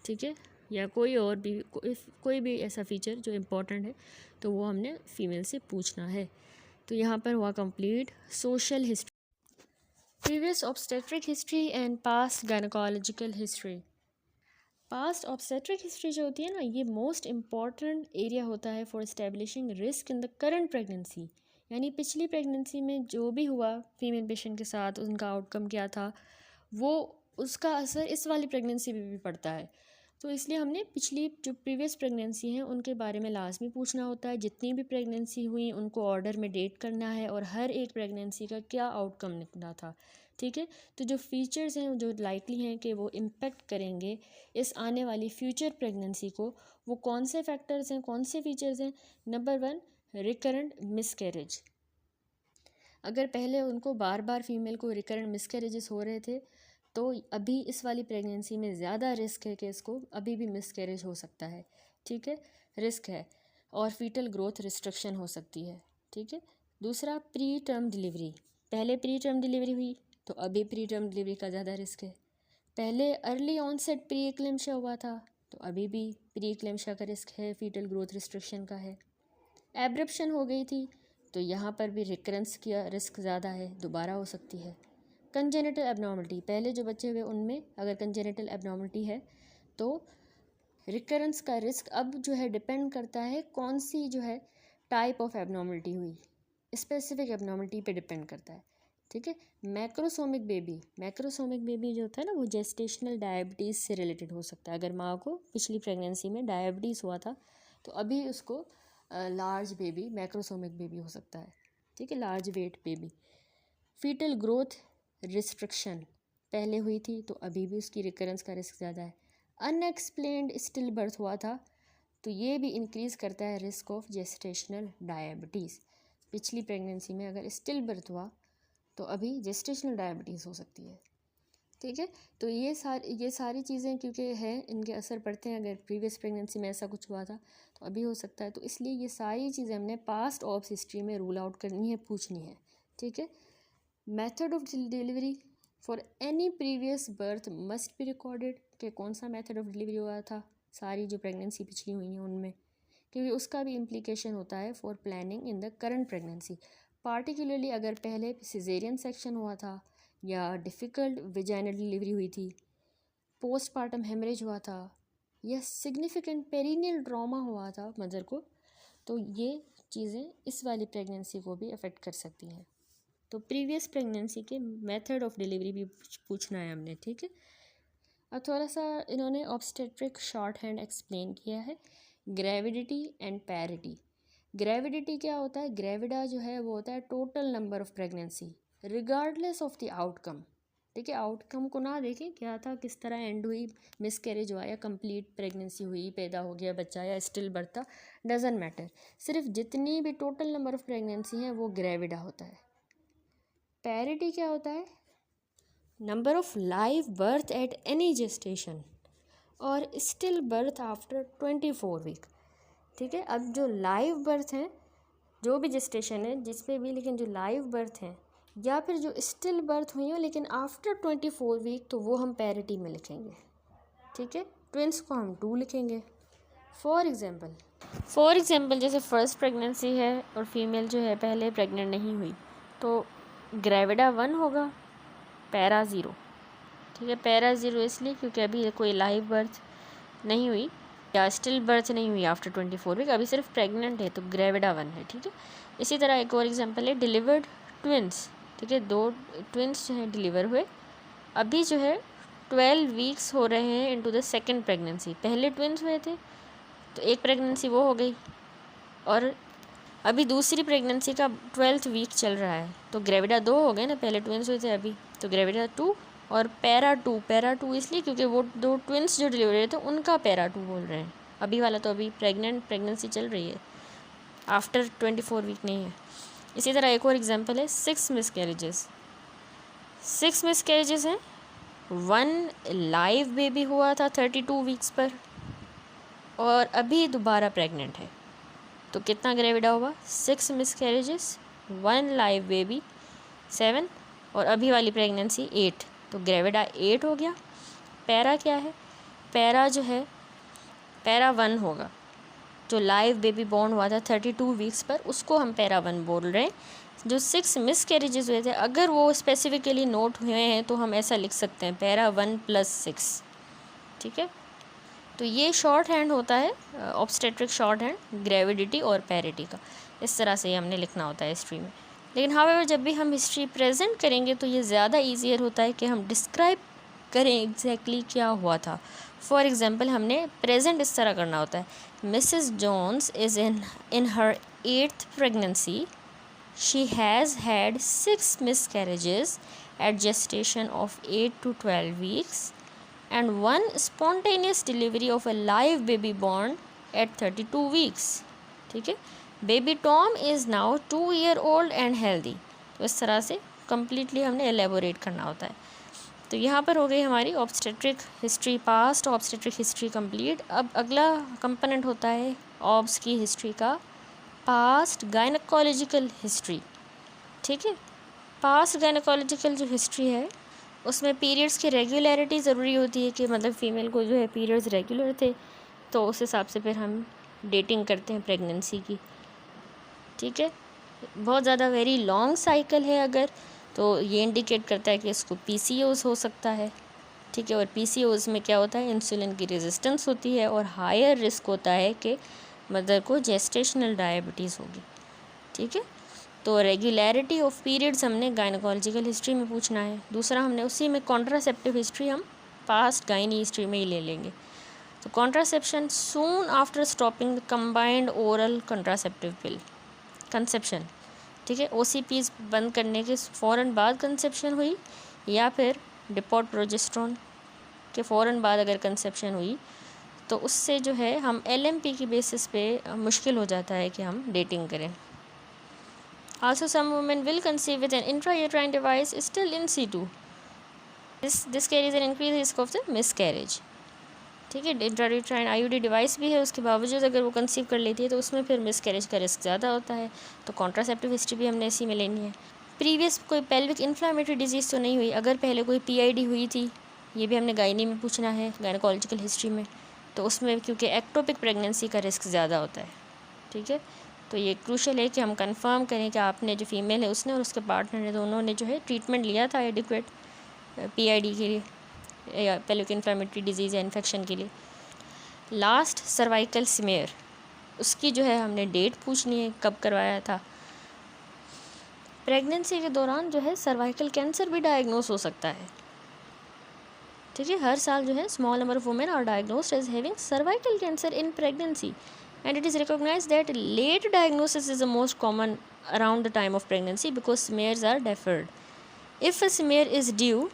ठीक है, या कोई और भी कोई भी ऐसा फीचर जो इम्पोर्टेंट है, तो वो हमने फ़ीमेल से पूछना है। तो यहाँ पर हुआ complete social history, previous obstetric history and past gynaecological history. Past obstetric history जो होती है ना, ये मोस्ट इम्पॉर्टेंट एरिया होता है for establishing risk in the current pregnancy, यानी पिछली प्रेगनेंसी में जो भी हुआ फीमेल पेशेंट के साथ, उनका आउटकम क्या था, वो उसका असर इस वाली प्रेगनेंसी में भी पड़ता है। तो इसलिए हमने पिछली जो प्रीवियस प्रेगनेंसी हैं उनके बारे में लाजमी पूछना होता है। जितनी भी प्रेगनेंसी हुई उनको ऑर्डर में डेट करना है, और हर एक प्रेगनेंसी का क्या आउटकम निकला था, ठीक है। तो जो फीचर्स हैं जो लाइकली हैं कि वो इम्पेक्ट करेंगे इस आने वाली फ्यूचर प्रेगनेंसी को, वो कौन से फैक्टर्स हैं, कौन से फीचर्स हैं। Number 1, recurrent miscarriage. अगर पहले उनको बार बार फीमेल को रिकरेंट मिसकैरेजेस हो रहे थे, तो अभी इस वाली प्रेगनेंसी में ज़्यादा रिस्क है कि इसको अभी भी मिसकैरेज हो सकता है, ठीक है, रिस्क है, और फीटल ग्रोथ रिस्ट्रिक्शन हो सकती है, ठीक है। दूसरा, प्री टर्म डिलीवरी, पहले प्री टर्म डिलीवरी हुई तो अभी प्री टर्म डिलीवरी का ज़्यादा रिस्क है। पहले अर्ली ऑनसेट प्री एक्लेम्शिया हुआ था तो अभी भी प्री एक्लेम्शिया का रिस्क है, फीटल ग्रोथ रिस्ट्रिक्शन का है। एब्रप्शन हो गई थी तो यहाँ पर भी रिकरेंस का रिस्क ज़्यादा है, दोबारा हो सकती है। कंजेनिटल एबनॉर्मलिटी, पहले जो बच्चे हुए उनमें अगर कंजेनिटल एबनॉर्मलिटी है तो रिकरेंस का रिस्क अब जो है डिपेंड करता है कौन सी जो है टाइप ऑफ एबनॉर्मलिटी हुई, स्पेसिफिक एबनॉर्मलिटी पे डिपेंड करता है, ठीक है। मैक्रोसोमिक बेबी जो होता है ना वो जेस्टेशनल डायबिटीज़ से रिलेटेड हो सकता है। अगर माँ को पिछली प्रेगनेंसी में डायबिटीज़ हुआ था तो अभी उसको लार्ज बेबी, मैक्रोसोमिक बेबी हो सकता है, ठीक है, large weight baby. Fetal growth restriction पहले हुई थी तो अभी भी उसकी रिकरेंस का रिस्क ज़्यादा है। अनएक्सप्लेन्ड स्टिल बर्थ हुआ था तो ये भी इंक्रीज़ करता है रिस्क ऑफ जेस्टेशनल डायबिटीज़। पिछली प्रेगनेंसी में अगर स्टिल बर्थ हुआ तो अभी जेस्टेशनल डायबिटीज़ हो सकती है, ठीक है। तो ये सारी चीज़ें क्योंकि हैं, इनके असर पड़ते हैं। अगर प्रीवियस प्रेगनेंसी में ऐसा कुछ हुआ था तो अभी हो सकता है, तो इसलिए ये सारी चीज़ें हमने पास्ट ऑब्स हिस्ट्री में रूल आउट करनी है, पूछनी है, ठीक है। Method of delivery for any previous birth must be recorded, कि कौन सा मेथड ऑफ डिलीवरी हुआ था सारी जो प्रेगनेंसी पिछली हुई हैं उनमें, क्योंकि उसका भी इम्प्लीकेशन होता है for planning in the current pregnancy. Particularly अगर पहले सिजेरियन सेक्शन हुआ था या डिफ़िकल्ट विजाइनल डिलीवरी हुई थी, पोस्टपार्टम हेमरेज हुआ था या सिग्निफिकेंट पेरिनियल ट्रॉमा हुआ था मदर को, तो ये चीज़ें इस वाली प्रेगनेंसी को भी अफेक्ट कर सकती हैं। तो प्रीवियस प्रेगनेंसी के मेथड ऑफ डिलीवरी भी पूछना है हमने, ठीक है। अब थोड़ा सा इन्होंने ऑब्स्टेट्रिक शॉर्ट हैंड एक्सप्लेन किया है, ग्रेविडिटी एंड पैरिटी। ग्रेविडिटी क्या होता है? ग्रेविडा जो है वो होता है total number of pregnancy regardless of the outcome, ठीक है। आउटकम को ना देखें क्या था, किस तरह एंड हुई, मिसकैरेज हुआ या कंप्लीट प्रेगनेंसी हुई, पैदा हो गया बच्चा या स्टिल बर्थ था, डजेंट मैटर, सिर्फ जितनी भी टोटल नंबर ऑफ प्रेगनेंसी हैं वो ग्रेविडा होता है। पैरिटी क्या होता है? Number of live birth at any gestation और स्टिल बर्थ आफ्टर 24 वीक, ठीक है। अब जो लाइव बर्थ हैं, जो भी जेस्टेशन है जिस पे भी, लेकिन जो लाइव बर्थ हैं या फिर जो स्टिल बर्थ हुई हो लेकिन आफ्टर 24 वीक, तो वो हम पैरिटी में लिखेंगे, ठीक है। ट्विंस को हम 2 लिखेंगे। फॉर एग्ज़ाम्पल जैसे फर्स्ट प्रेगनेंसी है और फीमेल जो है पहले प्रेग्नेंट नहीं हुई तो ग्रेविडा 1 होगा, पैरा 0, ठीक है। पैरा 0 इसलिए क्योंकि अभी कोई लाइव बर्थ नहीं हुई या स्टिल बर्थ नहीं हुई आफ्टर 24 वीक, अभी सिर्फ प्रेग्नेंट है तो ग्रेविडा 1 है, ठीक है। इसी तरह एक और एग्जांपल है डिलीवर्ड ट्विंस, ठीक है। 2 ट्विंस जो हैं डिलीवर हुए, अभी जो है 12 वीक्स हो रहे हैं इनटू द सेकंड प्रेगनेंसी। पहले ट्विंस हुए थे तो एक प्रेगनेंसी वो हो गई और अभी दूसरी प्रेगनेंसी का 12th वीक चल रहा है तो ग्रेविडा 2 हो गए ना, पहले ट्विंस हुए थे अभी, तो ग्रेविडा 2 और पैरा 2 इसलिए क्योंकि वो 2 ट्विंस जो डिलीवर हुए थे उनका पैरा 2 बोल रहे हैं। अभी वाला तो अभी प्रेगनेंसी चल रही है, आफ्टर 24 वीक नहीं है। इसी तरह एक और एग्जांपल है 6 मिसकैरेजेस। 6 मिसकैरेजेस हैं, 1 लाइव बेबी हुआ था 32 वीक्स पर और अभी दोबारा प्रेग्नेंट है, तो कितना ग्रेविडा हुआ? 6 मिसकैरेजेस, 1 लाइव बेबी 7 और अभी वाली प्रेगनेंसी 8, तो ग्रेविडा 8 हो गया। पैरा क्या है? पैरा जो है पैरा 1 होगा, जो लाइव बेबी बॉर्न हुआ था 32 वीक्स पर उसको हम पैरा 1 बोल रहे हैं। जो 6 मिसकैरेजेस हुए थे अगर वो स्पेसिफिकली नोट हुए हैं तो हम ऐसा लिख सकते हैं पैरा 1 + 6, ठीक है। तो ये शॉर्ट हैंड होता है, ऑब्स्टेट्रिक शॉर्ट हैंड, ग्रेविडिटी और पैरिटी का, इस तरह से हमने लिखना होता है हिस्ट्री में। लेकिन हावेवर जब भी हम हिस्ट्री प्रेजेंट करेंगे तो ये ज़्यादा ईजियर होता है कि हम डिस्क्राइब करें एग्जैक्टली क्या हुआ था। फॉर एग्ज़ाम्पल हमने प्रेजेंट इस तरह करना होता है, Mrs Jones is in her 8th pregnancy, she has had 6 miscarriages at gestation of 8 to 12 weeks and 1 spontaneous delivery of a live baby born at 32 weeks, ठीक है। Baby Tom is now 2 year old and healthy। तो इस तरह से completely हमने elaborate करना होता है। तो यहाँ पर हो गई हमारी obstetric history, past obstetric history complete. अब अगला कंपोनेंट होता है ऑब्स की हिस्ट्री का, पास्ट गायनेकोलॉजिकल हिस्ट्री। ठीक है, पास्ट गायनेकोलॉजिकल जो हिस्ट्री है उसमें पीरियड्स की रेगुलरिटी ज़रूरी होती है कि मतलब फ़ीमेल को जो है पीरियड्स रेगुलर थे, तो उस हिसाब से फिर हम डेटिंग करते हैं प्रेगनेंसी की। ठीक है, बहुत ज़्यादा वेरी लॉन्ग साइकिल है अगर, तो ये इंडिकेट करता है कि इसको पीसीओस हो सकता है। ठीक है, और पीसीओस में क्या होता है, इंसुलिन की रेजिस्टेंस होती है और हायर रिस्क होता है कि मदर को जेस्टेशनल डायबिटीज़ होगी। ठीक है, तो रेगुलरिटी ऑफ पीरियड्स हमने गायनेकोलॉजिकल हिस्ट्री में पूछना है। दूसरा हमने उसी में कॉन्ट्रासेप्टिव हिस्ट्री हम पास्ट गायनी हिस्ट्री में ही ले लेंगे। तो contraception soon after stopping the combined oral contraceptive pill, conception. ठीक है, ओसीपीज बंद करने के फ़ौरन बाद कंसेप्शन हुई या फिर डिपोट प्रोजेस्ट्रॉन के फ़ौरन बाद अगर कंसेप्शन हुई तो उससे जो है हम एलएमपी की बेसिस पे मुश्किल हो जाता है कि हम डेटिंग करें। Also some women will conceive with an intrauterine device still in situ, this carries an increase risk of the miscarriage. ठीक है, इंट्रायूट्राइन आईयूडी डिवाइस भी है, उसके बावजूद अगर वो कंसीव कर लेती है तो उसमें फिर मिसकैरेज का रिस्क ज़्यादा होता है। तो कॉन्ट्रासेप्टिव हिस्ट्री भी हमने इसी में लेनी है। प्रीवियस कोई पेल्विक इन्फ्लामेटरी डिजीज़ तो नहीं हुई, अगर पहले कोई पीआईडी हुई थी, ये भी हमने गायनी में पूछना है गायनेकोलॉजिकल हिस्ट्री में, तो उसमें क्योंकि एक्टोपिक प्रेगनेंसी का रिस्क ज़्यादा होता है। ठीक है, तो ये क्रूशल है कि हम कंफर्म करें कि आपने जो फीमेल है उसने और उसके पार्टनर ने दोनों ने जो है ट्रीटमेंट लिया था एडिक्वेट पीआईडी के लिए या पेल्विक इन्फ्लामेटरी डिजीज़ या इन्फेक्शन के लिए। लास्ट सर्वाइकल स्मेयर, उसकी जो है हमने डेट पूछनी है, कब करवाया था। प्रेगनेंसी के दौरान जो है सर्वाइकल कैंसर भी डायग्नोस हो सकता है। ठीक है, हर साल जो है small number of women are diagnosed as having cervical cancer in pregnancy and it is recognised that late diagnosis is the most common around the time of pregnancy because smears are deferred. If a smear is due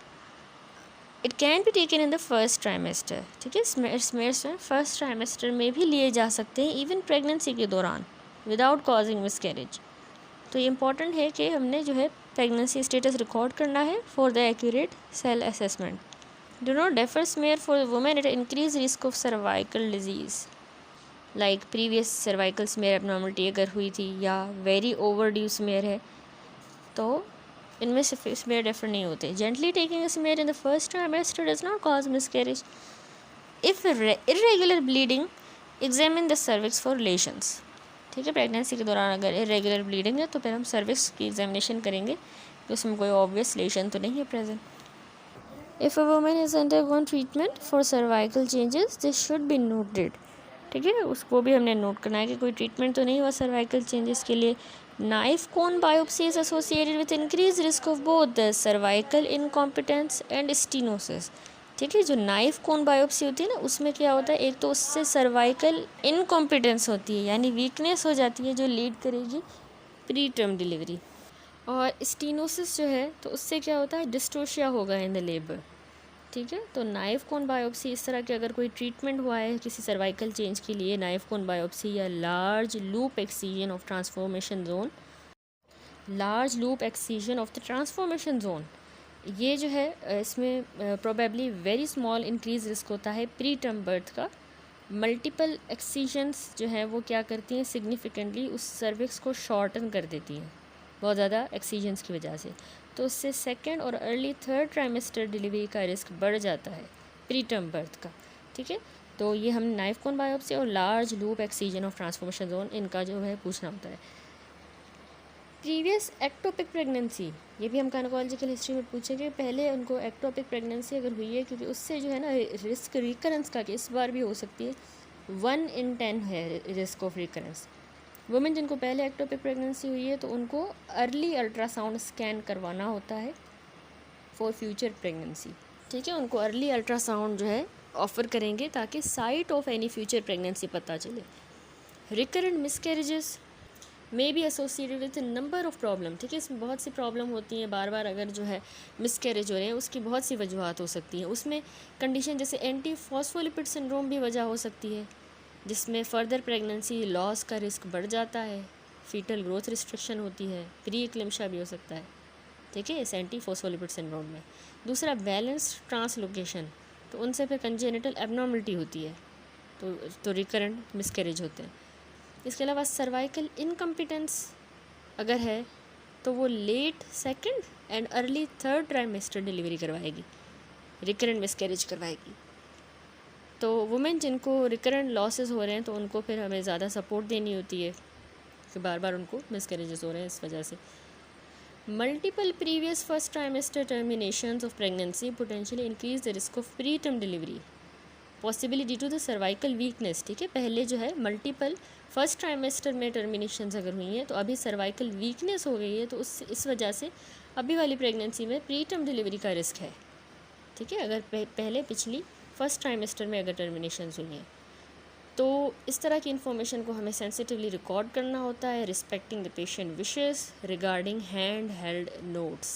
it can be taken in the first trimester. ठीक है, स्मेयर्स first trimester में भी लिए जा सकते हैं even pregnancy के दौरान विदाउट कॉजिंग मिसकैरेज। तो ये इंपॉर्टेंट है कि हमने जो है प्रेगनेंसी स्टेटस रिकॉर्ड करना है for the accurate cell assessment. Do not defer smear for the women at increase risk of cervical disease like previous cervical smear abnormality अगर हुई थी या वेरी ओवर ड्यू स्मेयर है तो इनमें से स्मेयर डेफर नहीं होते। Gently taking a smear in the first trimester does not cause miscarriage. If irregular bleeding examine the cervix for lesions. ठीक है, प्रेगनेंसी के दौरान अगर इरेगुलर ब्लीडिंग है तो फिर हम सर्विक्स की एग्जामिनेशन करेंगे कि उसमें कोई ऑब्वियस लेशन तो नहीं है present. If a woman is undergone treatment for cervical changes this should be noted. ठीक है, उसको भी हमने नोट करना है कि कोई ट्रीटमेंट तो नहीं हुआ सर्वाइकल चेंजेस के लिए। Knife cone biopsy is associated with increase risk of both the cervical incompetence and stenosis. ठीक है, जो नाइफ कोन बायोप्सी होती है ना उसमें क्या होता है, एक तो उससे सर्वाइकल इनकॉम्पिटेंस होती है यानी वीकनेस हो जाती है जो लीड करेगी प्री टर्म डिलीवरी, और स्टीनोसिस जो है तो उससे क्या होता है, डिस्टोशिया होगा इन द लेबर। ठीक है, तो नाइफ कोन बायोप्सी इस तरह के अगर कोई ट्रीटमेंट हुआ है किसी सर्वाइकल चेंज के लिए, नाइफ कोन बायोप्सी या large loop excision of transformation zone, large loop excision of the transformation zone, ये जो है इसमें probably very small increase risk होता है प्री टर्म बर्थ का। मल्टीपल एक्सीजन्स जो है वो क्या करती हैं, सिग्निफिकेंटली उस सर्विक्स को शॉर्टन कर देती हैं बहुत ज़्यादा एक्सीजन्स की वजह से, तो उससे सेकेंड और अर्ली थर्ड ट्राइमेस्टर डिलीवरी का रिस्क बढ़ जाता है प्री टर्म बर्थ का। ठीक है, तो ये हम नाइफ कोन बायोप्सी और large loop excision of transformation zone इनका जो है पूछना होता है। प्रीवियस एक्टोपिक प्रेगनेंसी, ये भी हम गायनेकोलॉजिकल हिस्ट्री में पूछेंगे। पहले उनको एक्टोपिक प्रेगनेंसी अगर हुई है, क्योंकि उससे जो है ना रिस्क रिकरेंस का इस बार भी हो सकती है, 1 in 10 है रिस्क ऑफ रिकरेंस। वुमेन जिनको पहले एक्टोपिक प्रेगनेंसी हुई है तो उनको अर्ली अल्ट्रासाउंड स्कैन करवाना होता है फॉर फ्यूचर प्रेगनेंसी। ठीक है, उनको अर्ली अल्ट्रासाउंड जो है ऑफ़र करेंगे ताकि site of any future pregnancy पता चले। Recurrent miscarriages may be associated with number of problem. ठीक है, इसमें बहुत सी प्रॉब्लम होती हैं, बार बार अगर जो है मिसकैरेज हो रहे हैं उसकी बहुत सी वजूहत हो सकती हैं। उसमें कंडीशन जैसे एंटी फॉस्फोलिपिड सिंड्रोम भी वजह हो सकती है, जिसमें फ़र्दर प्रेगनेंसी लॉस का रिस्क बढ़ जाता है, फीटल ग्रोथ रिस्ट्रिक्शन होती है, प्री एक्लेम्शिया भी हो सकता है। ठीक है, इस एंटी फोस्फोलिपिड सिंड्रोम में। दूसरा बैलेंस ट्रांसलोकेशन, तो उनसे फिर कंजेनिटल एबनॉर्मलिटी होती है, तो रिकरेंट मिसकैरेज होते हैं। इसके अलावा सर्वाइकल इनकम्पिटेंस अगर है तो वो late second and early third trimester delivery करवाएगी, रिकरेंट मिसकैरेज करवाएगी। तो वुमेन जिनको रिकरेंट लॉसेस हो रहे हैं तो उनको फिर हमें ज़्यादा सपोर्ट देनी होती है कि बार बार उनको मिसकैरेजेस हो रहे हैं इस वजह से। Multiple previous first trimester terminations of pregnancy potentially increase the risk of preterm delivery possibly due to the cervical weakness. ठीक है, पहले जो है मल्टीपल फर्स्ट ट्राइमेस्टर में टर्मिनेशंस अगर हुई हैं तो अभी सर्वाइकल वीकनेस हो गई है, तो इस वजह से अभी वाली प्रेगनेंसी में प्री टर्म डिलीवरी का रिस्क है। ठीक है, अगर पहले पिछली फर्स्ट ट्राइमेस्टर में अगर टर्मिनेशंस हुई हैं तो इस तरह की इन्फॉर्मेशन को हमें सेंसिटिवली रिकॉर्ड करना होता है, respecting the patient wishes regarding hand held notes.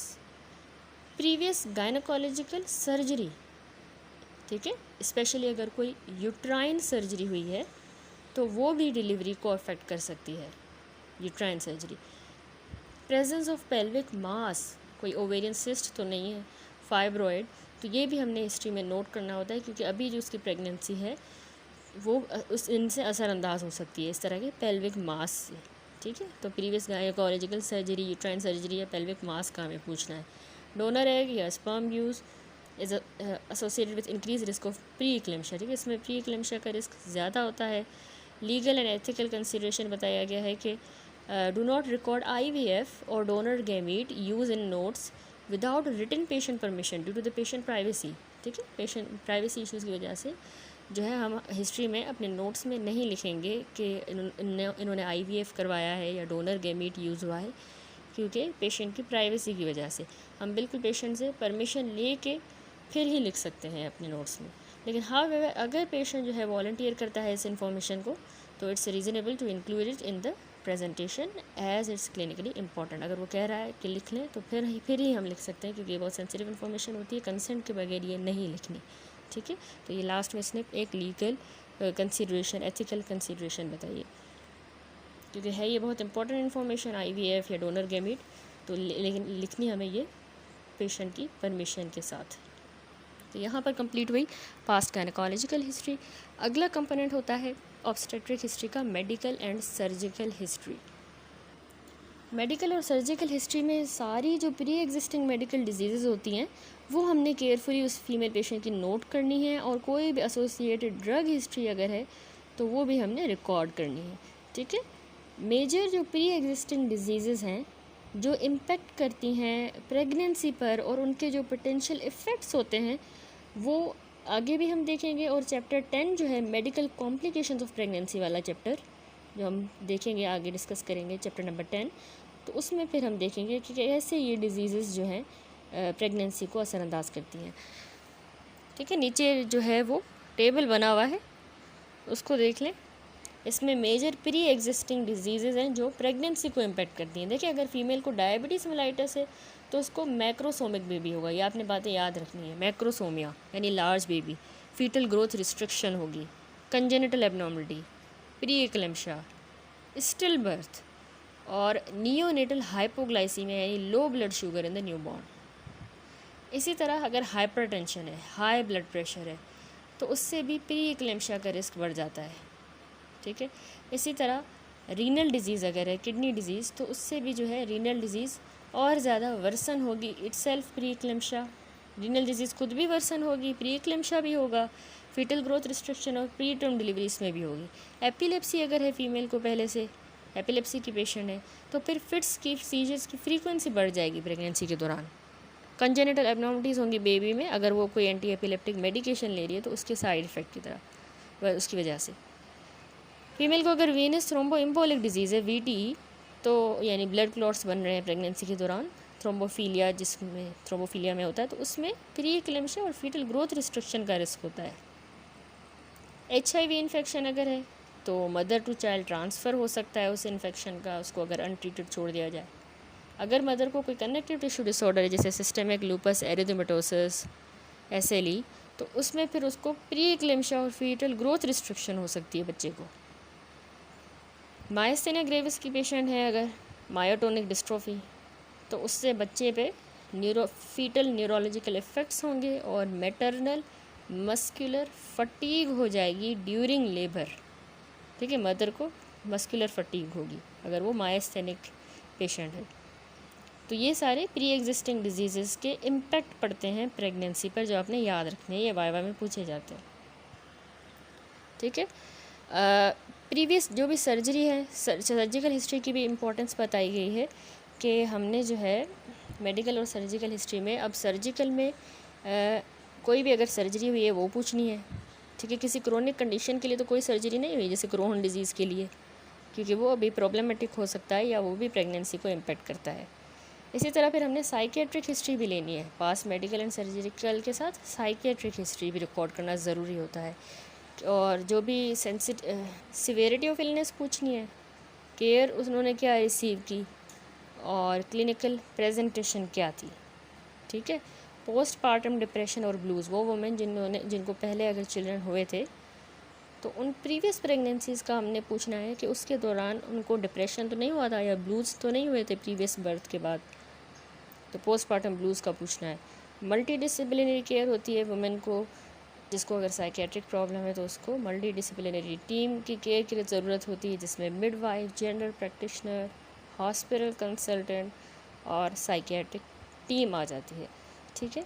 Previous gynaecological surgery, ठीक है, स्पेशली अगर कोई यूट्राइन सर्जरी हुई है तो वो भी डिलीवरी को अफेक्ट कर सकती है, uterine surgery. Presence of pelvic mass, कोई ओवेरियन सिस्ट तो नहीं है, फाइब्रॉइड, तो ये भी हमने हिस्ट्री में नोट करना होता है क्योंकि अभी जो उसकी प्रेगनेंसी है वो इनसे असरअंदाज हो सकती है, इस तरह के पेल्विक मास से। ठीक है, तो previous gynaecological surgery, uterine surgery या पेल्विक मास का हमें पूछना है। डोनर एग या sperm use is associated with increase risk of preeclampsia. ठीक है, इसमें प्री इक्लेम्शिया का रिस्क ज़्यादा होता है। लीगल एंड एथिकल कंसिडरेशन बताया गया है कि डू नॉट रिकॉर्ड IVF और donor gamete use in notes without written patient permission due to the patient privacy. ठीक है, पेशेंट प्राइवेसी इशूज़ की वजह से जो है हम हिस्ट्री में अपने नोट्स में नहीं लिखेंगे कि इन्होंने IVF करवाया है या डोनर गैमीट यूज़ हुआ है, क्योंकि पेशेंट की प्राइवेसी की वजह से हम बिल्कुल पेशेंट से परमिशन ले के फिर ही लिख सकते हैं अपने नोट्स में। लेकिन हाँ, अगर पेशेंट जो है वॉलंटियर करता है इस इन्फॉर्मेशन को तो it's reasonable to include it in the presentation as it's clinically important. अगर वो कह रहा है कि लिख लें तो फिर ही हम लिख सकते हैं, क्योंकि ये बहुत सेंसिटिव इन्फॉर्मेशन होती है, कंसेंट के बगैर ये नहीं लिखनी। ठीक है, तो ये लास्ट में इसने एक लीगल कंसिडरेशन, एथिकल कंसिडरेशन बताइए, क्योंकि है ये बहुत इंपॉर्टेंट इन्फॉर्मेशन IVF या डोनर गैमीट, तो लेकिन लिखनी हमें ये पेशेंट की परमिशन के साथ। तो यहाँ पर कंप्लीट हुई पास्ट गायनोकोलॉजिकल हिस्ट्री। अगला कंपोनेंट होता है ऑब्स्टेट्रिक हिस्ट्री का, medical and surgical history. Medical और सर्जिकल हिस्ट्री में सारी जो प्री एग्जिस्टिंग मेडिकल डिजीज़ होती हैं वो हमने केयरफुली उस फीमेल पेशेंट की नोट करनी है, और कोई भी एसोसिएटेड ड्रग हिस्ट्री अगर है तो वो भी हमने रिकॉर्ड करनी है। ठीक है, मेजर जो प्री एग्जिस्टिंग डिजीज़ हैं जो इम्पेक्ट करती हैं प्रेगनेंसी पर और उनके जो पोटेंशियल इफ़ेक्ट्स होते हैं वो आगे भी हम देखेंगे। और चैप्टर 10 जो है मेडिकल कॉम्प्लिकेशंस ऑफ प्रेगनेंसी वाला चैप्टर जो हम देखेंगे, आगे डिस्कस करेंगे चैप्टर नंबर 10, तो उसमें फिर हम देखेंगे कि कैसे ये डिजीज़ जो हैं प्रेगनेंसी को असरअंदाज करती हैं। ठीक है, नीचे जो है वो टेबल बना हुआ है, उसको देख लें। इसमें मेजर प्री एग्जिस्टिंग डिजीज़ हैं जो प्रेगनेंसी को इम्पेक्ट करती हैं। देखिए, अगर फीमेल को डायबिटीज़ मेलाइटस है तो उसको मैक्रोसोमिक बेबी होगा, ये आपने बातें याद रखनी है। मैक्रोसोमिया यानी large baby, fetal growth restriction होगी, congenital abnormality, preeclampsia, stillbirth और नियोनेटल हाइपोग्लाइसीमिया यानी low blood sugar in the newborn. इसी तरह अगर हाइपरटेंशन है, हाई ब्लड प्रेशर है, तो उससे भी प्री एक्लेम्शिया का रिस्क बढ़ जाता है। ठीक है, इसी तरह रीनल डिजीज़ अगर है, किडनी डिजीज़, तो उससे भी जो है रीनल डिजीज़ और ज़्यादा वर्सन होगी, itself pre eclampsia. Renal disease खुद भी वर्सन होगी, प्री एक्लेम्शिया भी होगा, फीटल ग्रोथ रिस्ट्रिक्शन और प्री टर्म डिलीवरी इसमें भी होगी। एपिलेप्सी अगर है फीमेल को पहले से, एपिलेप्सी की पेशेंट है, तो फिर फिट्स की, सीजर्स की फ्रीक्वेंसी बढ़ जाएगी प्रेगनेंसी के दौरान। कंजेनिटल एबनॉर्मलिटीज़ होंगी बेबी में, अगर वो कोई एंटी एपिलेप्टिक मेडिकेशन ले रही है तो उसके साइड इफ़ेक्ट की तरह उसकी वजह से। फीमेल को अगर वीनस थ्रोम्बोइम्बोलिक डिजीज़ है, VTE, तो यानी ब्लड क्लॉट्स बन रहे हैं प्रेगनेंसी के दौरान, थ्रोम्बोफीलिया जिसमें थ्रोम्बोफीलिया में होता है, तो उसमें प्री एक्लेम्शिया और फीटल ग्रोथ रिस्ट्रिक्शन का रिस्क होता है। HIV इन्फेक्शन अगर है तो मदर टू चाइल्ड ट्रांसफ़र हो सकता है उस इन्फेक्शन का, उसको अगर अनट्रीटेड छोड़ दिया जाए। अगर मदर को कोई कनेक्टिव टिश्यू डिसऑर्डर है जैसे सिस्टेमिक लूपस एरिथेमेटोसिस, SLE, तो उसमें फिर उसको प्री एक्लेम्शिया और फीटल ग्रोथ रिस्ट्रिक्शन हो सकती है बच्चे को। मायस्थेनिया ग्रेविस की पेशेंट है अगर, मायोटोनिक डिस्ट्रोफी, तो उससे बच्चे पे फीटल न्यूरोलॉजिकल इफ़ेक्ट्स होंगे और मैटरनल मस्कुलर फटीग हो जाएगी ड्यूरिंग लेबर। ठीक है, मदर को मस्कुलर फटीग होगी अगर वो मायस्थेनिक पेशेंट है। तो ये सारे प्री एग्जिस्टिंग डिजीज़ के इम्पैक्ट पड़ते हैं प्रेगनेंसी पर, जो आपने याद रखने हैं, ये वाइवा में पूछे जाते हैं। ठीक है, प्रीवियस जो भी सर्जरी है, सर्जिकल हिस्ट्री की भी इम्पोर्टेंस बताई गई है कि हमने जो है मेडिकल और सर्जिकल हिस्ट्री में, अब सर्जिकल में कोई भी अगर सर्जरी हुई है वो पूछनी है। ठीक है, किसी क्रोनिक कंडीशन के लिए तो कोई सर्जरी नहीं हुई, जैसे क्रोहन डिजीज़ के लिए, क्योंकि वो अभी प्रॉब्लमेटिक हो सकता है या वो भी प्रेगनेंसी को इम्पेक्ट करता है। इसी तरह फिर हमने साइकियाट्रिक हिस्ट्री भी लेनी है, पास मेडिकल एंड सर्जिकल के साथ साइकियाट्रिक हिस्ट्री भी रिकॉर्ड करना ज़रूरी होता है। और जो भी सिवियरिटी ऑफ इलनेस पूछनी है, केयर उन्होंने क्या रिसीव की और क्लिनिकल प्रेजेंटेशन क्या थी। ठीक है, पोस्ट पार्टम डिप्रेशन और ब्लूज़, वो वुमेन जिनको पहले अगर चिल्ड्रन हुए थे तो उन प्रीवियस प्रेगनेंसीज़ का हमने पूछना है कि उसके दौरान उनको डिप्रेशन तो नहीं हुआ था या ब्लूज़ तो नहीं हुए थे प्रीवियस बर्थ के बाद, तो पोस्ट पार्टम ब्लूज़ का पूछना है। मल्टी डिसिप्लिनरी केयर होती है वुमेन को, जिसको अगर साइकेट्रिक प्रॉब्लम है तो उसको मल्टी डिसिप्लिनरी टीम की केयर की ज़रूरत होती है, जिसमें midwife, general practitioner, hospital consultant और साइकेट्रिक टीम आ जाती है। ठीक है,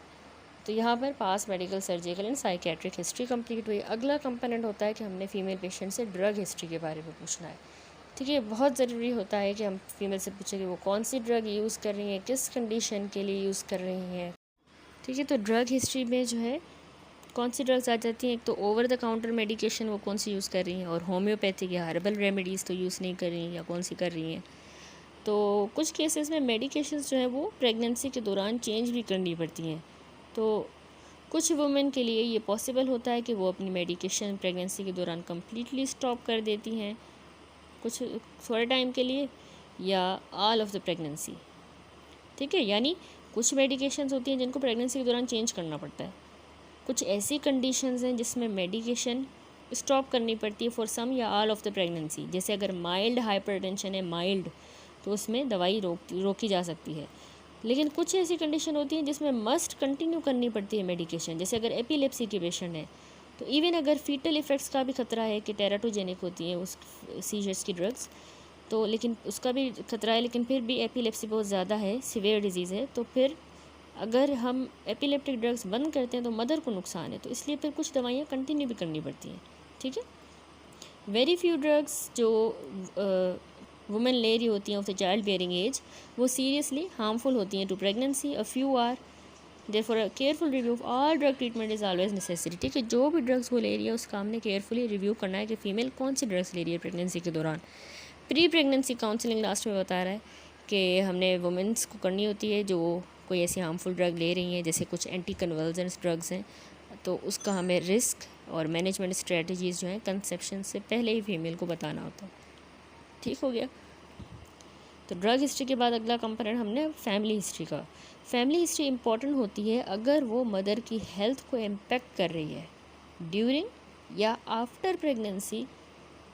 तो यहाँ पर past medical, surgical and psychiatric history complete हुई। अगला कंपोनेंट होता है कि हमने फीमेल पेशेंट से ड्रग हिस्ट्री के बारे में पूछना है। ठीक है, बहुत ज़रूरी होता है कि हम फीमेल से पूछें कि वो कौन सी ड्रग यूज़ कर रही हैं, किस कंडीशन के लिए यूज़ कर रही हैं। ठीक है, तो ड्रग हिस्ट्री में जो है कौन सी ड्रग्स आ जाती हैं, एक तो ओवर द काउंटर मेडिकेशन वो कौन सी यूज़ कर रही हैं, और होम्योपैथिक या हर्बल रेमेडीज़ तो यूज़ नहीं कर रही हैं या कौन सी कर रही हैं। तो कुछ केसेस में मेडिकेशंस जो है वो प्रेगनेंसी के दौरान चेंज भी करनी पड़ती हैं। तो कुछ वुमेन के लिए ये पॉसिबल होता है कि वो अपनी मेडिकेशन प्रेगनेंसी के दौरान कम्प्लीटली स्टॉप कर देती हैं, कुछ थोड़े टाइम के लिए, या ऑल ऑफ द प्रेगनेंसी। ठीक है, यानी कुछ मेडिकेशंस होती हैं जिनको प्रेगनेंसी के दौरान चेंज करना पड़ता है। कुछ ऐसी कंडीशंस हैं जिसमें मेडिकेशन स्टॉप करनी पड़ती है फॉर सम या ऑल ऑफ द प्रेगनेंसी। जैसे अगर माइल्ड हाइपरटेंशन है, माइल्ड, तो उसमें दवाई रोकी जा सकती है। लेकिन कुछ ऐसी कंडीशन होती हैं जिसमें मस्ट कंटिन्यू करनी पड़ती है मेडिकेशन। जैसे अगर एपिलेप्सी के पेशेंट है तो इवन अगर फीटल इफ़ेक्ट्स का भी खतरा है कि टेराटोजेनिक होती हैं उस सीजर्स की ड्रग्स, तो लेकिन उसका भी खतरा है, लेकिन फिर भी एपिलेप्सी बहुत ज़्यादा है, सीवियर डिजीज़ है, तो फिर अगर हम एपिलेप्टिक ड्रग्स बंद करते हैं तो मदर को नुकसान है, तो इसलिए फिर कुछ दवाइयाँ कंटिन्यू भी करनी पड़ती हैं। ठीक है, वेरी फ्यू ड्रग्स जो वुमेन ले रही होती हैं of the child bearing age, वो सीरियसली हार्मफुल होती हैं to pregnancy. A few are therefore a careful review of all drug treatment is always necessary. ठीक है, जो भी ड्रग्स वो ले रही है उसका हमने केयरफुली रिव्यू करना है कि फ़ीमेल कौन सी ड्रग्स ले रही है प्रेगनेंसी के दौरान। प्री प्रेगनेंसी काउंसलिंग लास्ट में बता रहा है कि हमने वुमेंस को करनी होती है जो कोई ऐसी हार्मफुल ड्रग ले रही हैं, जैसे कुछ एंटी कन्वर्जेंस ड्रग्स हैं, तो उसका हमें रिस्क और मैनेजमेंट स्ट्रेटजीज़ जो हैं कंसेप्शन से पहले ही फीमेल को बताना होता है। ठीक हो गया, तो ड्रग हिस्ट्री के बाद अगला कंपोनेंट हमने फैमिली हिस्ट्री का। फैमिली हिस्ट्री इंपॉर्टेंट होती है अगर वो मदर की हेल्थ को इम्पेक्ट कर रही है ड्यूरिंग या आफ्टर प्रेगनेंसी।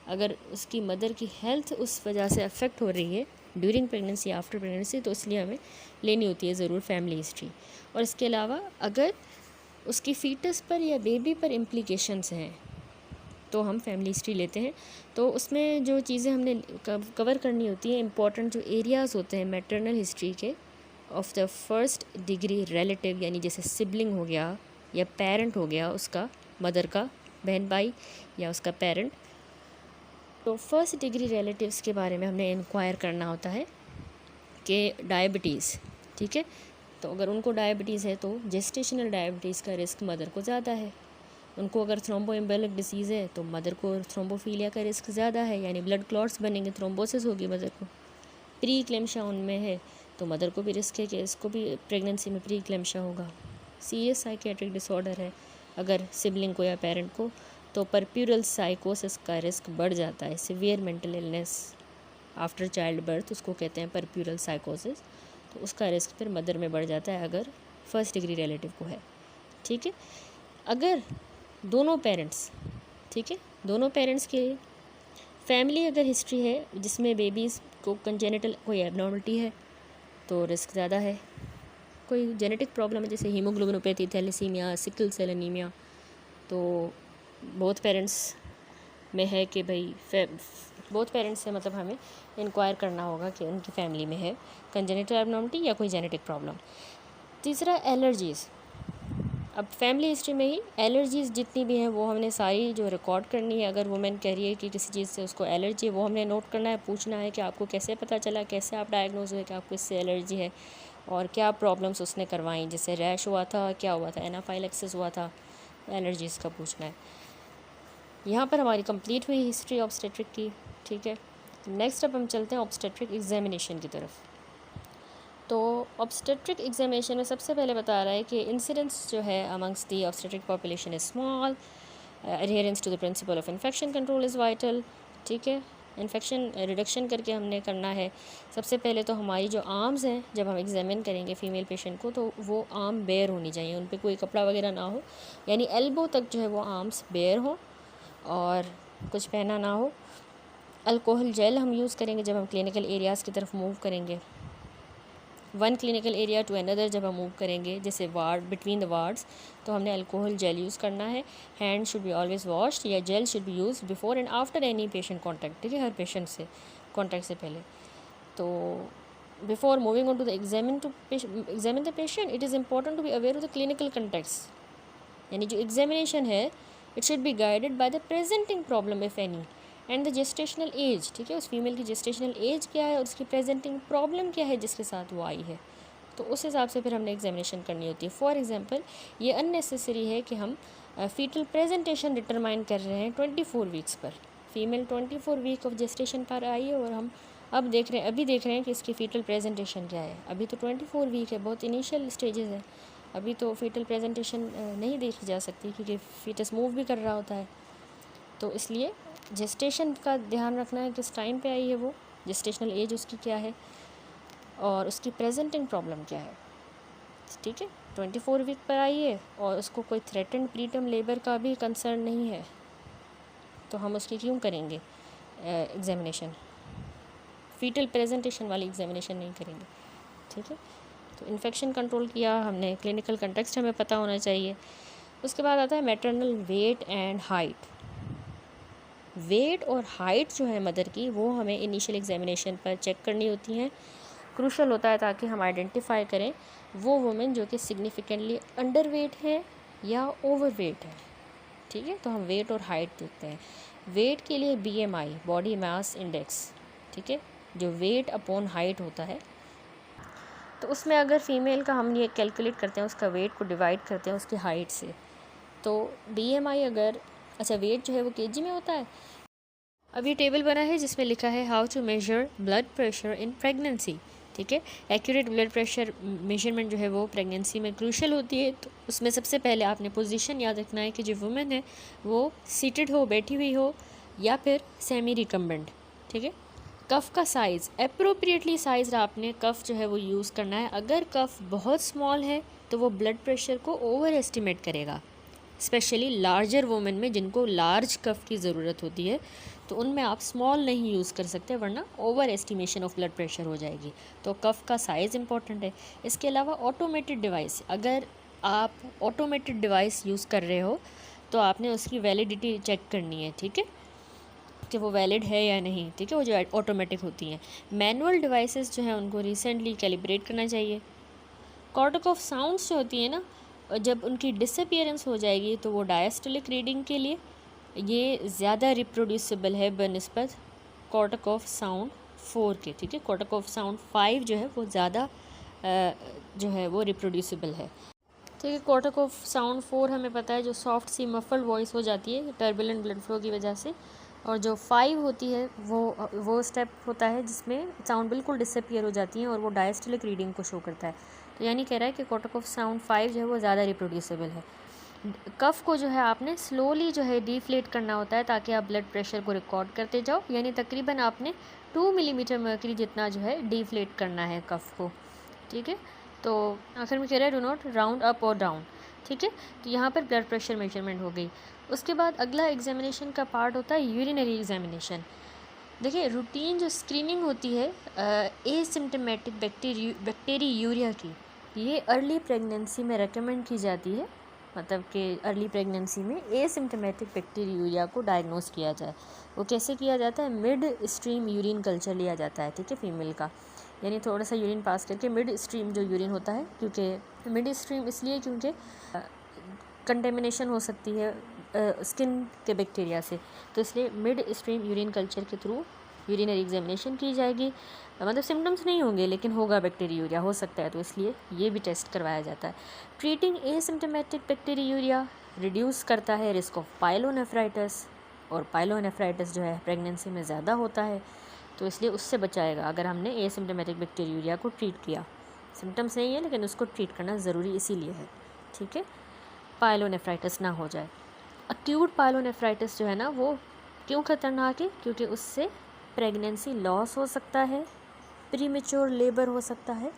अगर उसकी मदर की हेल्थ उस वजह से अफेक्ट हो रही है ड्यूरिंग प्रेगनेंसी, आफ्टर प्रेगनेंसी, तो इसलिए हमें लेनी होती है ज़रूर फैमिली हिस्ट्री। और इसके अलावा अगर उसकी फीटस पर या बेबी पर इम्प्लीकेशंस हैं तो हम फैमिली हिस्ट्री लेते हैं। तो उसमें जो चीज़ें हमने कवर करनी होती हैं, इंपॉर्टेंट जो एरियाज़ होते हैं मैटरनल हिस्ट्री के of the first degree relative, यानी जैसे सिबलिंग हो गया या पेरेंट हो गया उसका, मदर का बहन भाई या उसका पेरेंट, तो फर्स्ट डिग्री रिलेटिव्स के बारे में हमने इंक्वायर करना होता है कि डायबिटीज़। ठीक है, तो अगर उनको डायबिटीज़ है तो जेस्टेशनल डायबिटीज़ का रिस्क मदर को ज़्यादा है। उनको अगर थ्रोम्बोएम्बोलिक डिसीज़ है तो मदर को थ्रोम्बोफीलिया का रिस्क ज़्यादा है, यानी ब्लड क्लॉट्स बनेंगे, थ्रोम्बोसिस होगी मदर को। प्री क्लेम्शा उनमें है तो मदर को भी रिस्क है कि इसको भी प्रेगनेंसी में प्री क्लेम्शा होगा। सीरियस साइकेट्रिक डिसऑर्डर है अगर सिबलिंग को या पेरेंट को, तो परप्यूरल साइकोसिस का रिस्क बढ़ जाता है। Severe mental illness after child birth, उसको कहते हैं परप्यूरल साइकोसिस, तो उसका रिस्क फिर मदर में बढ़ जाता है अगर फर्स्ट डिग्री रिलेटिव को है। ठीक है, अगर दोनों पेरेंट्स, ठीक है, दोनों पेरेंट्स के फैमिली अगर हिस्ट्री है जिसमें बेबीज़ को कंजेनिटल कोई एबनॉर्मलिटी है तो रिस्क ज़्यादा है। कोई जेनेटिक प्रॉब्लम है जैसे haemoglobinopathy, thalassaemia, sickle cell anaemia, तो बोथ पेरेंट्स में है कि भाई बोथ पेरेंट्स से मतलब हमें इंक्वायर करना होगा कि उनकी फैमिली में है कंजेनिटल एबनॉर्मलिटी या कोई जेनेटिक प्रॉब्लम। तीसरा एलर्जीज़। अब फैमिली हिस्ट्री में ही एलर्जीज़ जितनी भी हैं वो हमने सारी जो रिकॉर्ड करनी है। अगर वुमेन कह रही है कि किसी चीज़ से उसको एलर्जी है, वो हमने नोट करना है, पूछना है कि आपको कैसे पता चला, कैसे आप डायग्नोज हुए कि आपको इससे एलर्जी है और क्या प्रॉब्लम्स उसने करवाई, जैसे रैश हुआ था, क्या हुआ था, एनाफाइलेक्सिस हुआ था, एलर्जीज़ का पूछना है। यहाँ पर हमारी कंप्लीट हुई हिस्ट्री ऑब्स्टेट्रिक की। ठीक है, नेक्स्ट अब हम चलते हैं ऑब्स्टेट्रिक एग्जामिनेशन की तरफ। तो ऑब्स्टेट्रिक एग्जामिनेशन में सबसे पहले बता रहा है कि इंसिडेंस जो है amongst the obstetric population is small, adherence to the principle of infection control is vital. ठीक है, इन्फेक्शन रिडक्शन करके हमने करना है। सबसे पहले तो हमारी जो आर्म्स हैं जब हम एग्जामिन करेंगे फ़ीमेल पेशेंट को, तो वो आर्म बेयर होनी चाहिए, उन पर कोई कपड़ा वगैरह ना हो, यानी एल्बो तक जो है वो आर्म्स बेयर हो और कुछ पहना ना हो। अल्कोहल जेल हम यूज़ करेंगे जब हम क्लिनिकल एरियाज़ की तरफ मूव करेंगे। One clinical area to another जब हम मूव करेंगे, जैसे वार्ड बिटवीन द वार्ड्स, तो हमने अल्कोहल जेल यूज़ करना है। Hand should be always washed या gel should be use before and after any patient contact. ठीक है, हर पेशेंट से कॉन्टैक्ट से पहले। तो before moving on to the examine the patient, it is important to be aware of the clinical context, यानी जो एग्जामिनेशन है it should be guided by the presenting problem if any and the gestational age. ठीक है, उस female की gestational age क्या है और उसकी प्रेजेंटिंग प्रॉब्लम क्या है जिसके साथ वो आई है, तो उस हिसाब से फिर हमने एग्जामिनेशन करनी होती है। फॉर एग्जांपल, ये अननेसेसरी है कि हम फीटल प्रेजेंटेशन डिटरमाइन कर रहे हैं 24 वीक्स पर। फीमेल 24 वीक ऑफ जेस्टेशन पर आई है और हम अभी देख रहे हैं कि इसकी फ़ीटल प्रेजेंटेशन क्या है। अभी तो 24 वीक है, बहुत इनिशियल स्टेजेस है, अभी तो फ़ीटल प्रेजेंटेशन नहीं देखी जा सकती क्योंकि फ़ीटस मूव भी कर रहा होता है। तो इसलिए जेस्टेशन का ध्यान रखना है, किस टाइम पे आई है वो, जेस्टेशनल एज उसकी क्या है और उसकी प्रेजेंटिंग प्रॉब्लम क्या है। ठीक है, 24 वीक पर आई है और उसको कोई थ्रेटेंड प्रीटर्म लेबर का भी कंसर्न नहीं है, तो हम उसकी क्यों करेंगे एग्जामिनेशन, फीटल प्रेजेंटेशन वाली एग्जामिनेशन नहीं करेंगे। ठीक है, तो इन्फेक्शन कंट्रोल किया हमने, क्लिनिकल कंटेक्स्ट हमें पता होना चाहिए। उसके बाद आता है maternal weight and height. Weight और हाइट जो है मदर की, वो हमें इनिशियल एग्जामिनेशन पर चेक करनी होती हैं। क्रूशल होता है ताकि हम आइडेंटिफाई करें वो वुमेन जो कि सिग्निफिकेंटली अंडर वेट है या ओवर वेट है। ठीक है, तो हम वेट और हाइट देखते हैं। वेट के लिए BMI, बॉडी मास इंडेक्स, ठीक है, जो वेट अपॉन हाइट होता है, तो उसमें अगर फीमेल का हम ये कैलकुलेट करते हैं, उसका वेट को डिवाइड करते हैं उसकी हाइट से, तो BMI अगर, अच्छा वेट जो है वो kg में होता है। अब ये टेबल बना है जिसमें लिखा है how to measure blood pressure in pregnancy. ठीक है, एक्यूरेट ब्लड प्रेशर मेजरमेंट जो है वो प्रेगनेंसी में क्रूशल होती है। तो उसमें सबसे पहले आपने पोजीशन याद रखना है कि जो वुमेन है वो सीटेड हो, बैठी हुई हो या फिर सेमी रिकम्बेंट। ठीक है, कफ़ का साइज़, अप्रोप्रिएटली साइज़ आपने कफ़ जो है वो यूज़ करना है। अगर कफ़ बहुत स्मॉल है तो वो ब्लड प्रेशर को ओवर एस्टिमेट करेगा, स्पेशली लार्जर वुमेन में जिनको लार्ज कफ़ की ज़रूरत होती है, तो उनमें आप स्मॉल नहीं यूज़ कर सकते वरना over estimation of blood pressure हो जाएगी। तो कफ़ का साइज़ इंपॉर्टेंट है। इसके अलावा ऑटोमेटेड डिवाइस, अगर आप ऑटोमेटेड डिवाइस यूज़ कर रहे हो तो आपने उसकी वैलिडिटी चेक करनी है। ठीक है, कि वो वैलिड है या नहीं। ठीक है, वो जो ऑटोमेटिक होती हैं। मैनुअल डिवाइसेस जो हैं उनको रिसेंटली कैलिब्रेट करना चाहिए। कॉर्टिक साउंड्स जो होती हैं ना, जब उनकी डिसअपियरेंस हो जाएगी तो वो डायस्टोलिक रीडिंग के लिए ये ज़्यादा रिप्रोड्यूसिबल है बनस्पत कॉर्टिक साउंड 4 के। ठीक है, कॉर्टिक साउंड 5 जो है वो ज़्यादा जो है वो रिप्रोड्यूसिबल है। ठीक है, कॉर्टिक साउंड 4 हमें पता है जो सॉफ्ट सी मफल्ड वॉइस हो जाती है टर्बुलेंट ब्लड फ्लो की वजह से, और जो 5 होती है वो स्टेप होता है जिसमें साउंड बिल्कुल डिसअपियर हो जाती है और वो डायस्टोलिक रीडिंग को शो करता है। तो यानी कह रहा है कि कॉर्टिक साउंड 5 जो है वो ज़्यादा रिप्रोड्यूसिबल है। कफ़ को जो है आपने स्लोली जो है डिफ्लेट करना होता है ताकि आप ब्लड प्रेशर को रिकॉर्ड करते जाओ, यानी तकरीबन आपने 2 मिलीमीटर मर्करी जितना जो है डिफ्लेट करना है कफ़ को। ठीक है, तो आखिर में कह रहा है डू नॉट राउंड अप और डाउन। ठीक है, तो यहाँ पर ब्लड प्रेशर मेजरमेंट हो गई। उसके बाद अगला एग्जामिनेशन का पार्ट होता है यूरिनरी एग्जामिनेशन। देखिए रूटीन जो स्क्रीनिंग होती है एसिम्टोमेटिक बैक्टीरियूरिया की, ये अर्ली प्रेगनेंसी में रेकमेंड की जाती है। मतलब कि अर्ली प्रेगनेंसी में एसिम्टोमेटिक बैक्टीरियूरिया को डायग्नोस किया जाए। वो कैसे किया जाता है? मिड स्ट्रीम यूरिन कल्चर लिया जाता है, ठीक है, फीमेल का। यानी थोड़ा सा यूरिन पास करके मिड स्ट्रीम जो यूरिन होता है, क्योंकि मिड स्ट्रीम इसलिए क्योंकि कंटेमिनेशन हो सकती है स्किन के बैक्टीरिया से, तो इसलिए मिड स्ट्रीम यूरिन कल्चर के थ्रू यूरिनरी एग्जामिनेशन की जाएगी। मतलब सिम्टम्स नहीं होंगे लेकिन होगा बैक्टीरियूरिया, हो सकता है, तो इसलिए ये भी टेस्ट करवाया जाता है। ट्रीटिंग एसिम्टोमेटिक बैक्टीरियूरिया रिड्यूस करता है रिस्क ऑफ पाइलोनेफ्राइटिस, और पाइलोनेफ्राइटिस जो है प्रेगनेंसी में ज़्यादा होता है, तो इसलिए उससे बचाएगा अगर हमने एसिम्टोमेटिक बैक्टीरियूरिया को ट्रीट किया। सिम्टम्स नहीं है लेकिन उसको ट्रीट करना ज़रूरी इसीलिए है, ठीक है, पाइलोनेफ्राइटिस ना हो जाए। अक्यूट पाइलोनेफ्राइटिस जो है ना, वो क्यों ख़तरनाक है? क्योंकि उससे प्रेगनेंसी लॉस हो सकता है, प्रीमेच्योर लेबर हो सकता है,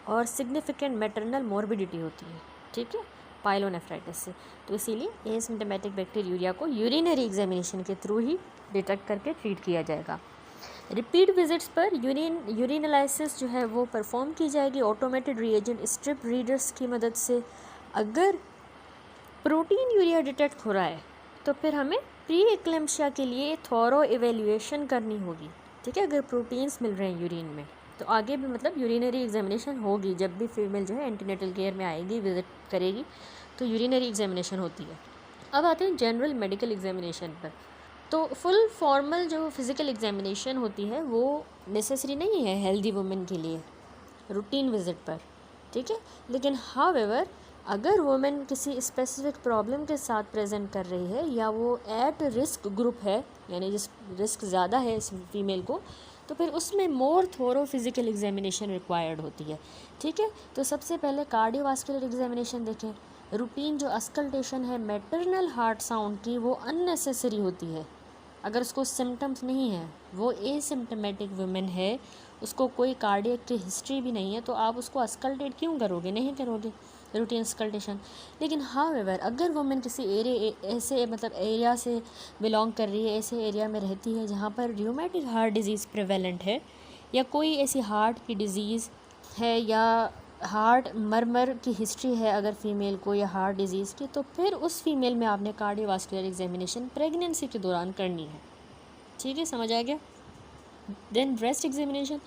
और सिग्निफिकेंट मैटरनल मॉर्बिडिटी होती है, ठीक है, पाइलोनेफ्राइटिस से। तो इसीलिए एसिम्टोमेटिक बैक्टीरियूरिया को यूरिनरी एग्जामिनेशन के थ्रू ही डिटेक्ट करके ट्रीट किया जाएगा। रिपीट विजिट्स पर यूरिनलाइसिस जो है वो परफॉर्म की जाएगी ऑटोमेटेड रिएजेंट स्ट्रिप रीडर्स की मदद से। अगर प्रोटीन यूरिया डिटेक्ट हो रहा है तो फिर हमें प्री एक्लेम्पशिया के लिए थॉरो इवेल्युएशन करनी होगी, ठीक है। अगर प्रोटीन्स मिल रहे हैं यूरिन में तो आगे भी मतलब यूरिनरी एग्जामिनेशन होगी। जब भी फीमेल जो है एंटीनेटल केयर में आएगी, विजिट करेगी, तो यूरिनरी एग्जामिनेशन होती है। अब आते हैं जनरल मेडिकल एग्जामिनेशन पर। तो फुल फॉर्मल जो फिज़िकल एग्जामिनेशन होती है वो नेसेसरी नहीं है हेल्दी वुमेन के लिए रूटीन विजिट पर, ठीक है। लेकिन हाउएवर अगर वुमेन किसी स्पेसिफिक प्रॉब्लम के साथ प्रेजेंट कर रही है या वो एट रिस्क ग्रुप है, यानी जिस रिस्क ज़्यादा है इस फीमेल को, तो फिर उसमें मोर थोरो फिज़िकल एग्जामिनेशन रिक्वायर्ड होती है, ठीक है। तो सबसे पहले कार्डियोवास्कुलर एग्जामिनेशन देखें। रूटीन जो अस्कल्टेशन है मैटरनल हार्ट साउंड की, वो अननेसेसरी होती है। अगर उसको सिम्टम्स नहीं है, वो एसिम्टोमेटिक वुमेन है, उसको कोई कार्डियक की हिस्ट्री भी नहीं है, तो आप उसको अस्कल्टेट क्यों करोगे? नहीं करोगे रूटीन अस्कल्टेशन। लेकिन हाउएवर अगर वुमेन किसी ऐसे मतलब एरिया से बिलोंग कर रही है, ऐसे एरिया में रहती है जहाँ पर र्यूमेटिक हार्ट डिजीज़ प्रिवेलेंट है, या कोई ऐसी हार्ट की डिज़ीज़ है, या हार्ट मरमर की हिस्ट्री है अगर फीमेल को, या हार्ट डिजीज़ की, तो फिर उस फीमेल में आपने कार्डियोवास्कुलर एग्जामिनेशन प्रेगनेंसी के दौरान करनी है, ठीक है, समझ आ गया। Then breast examination.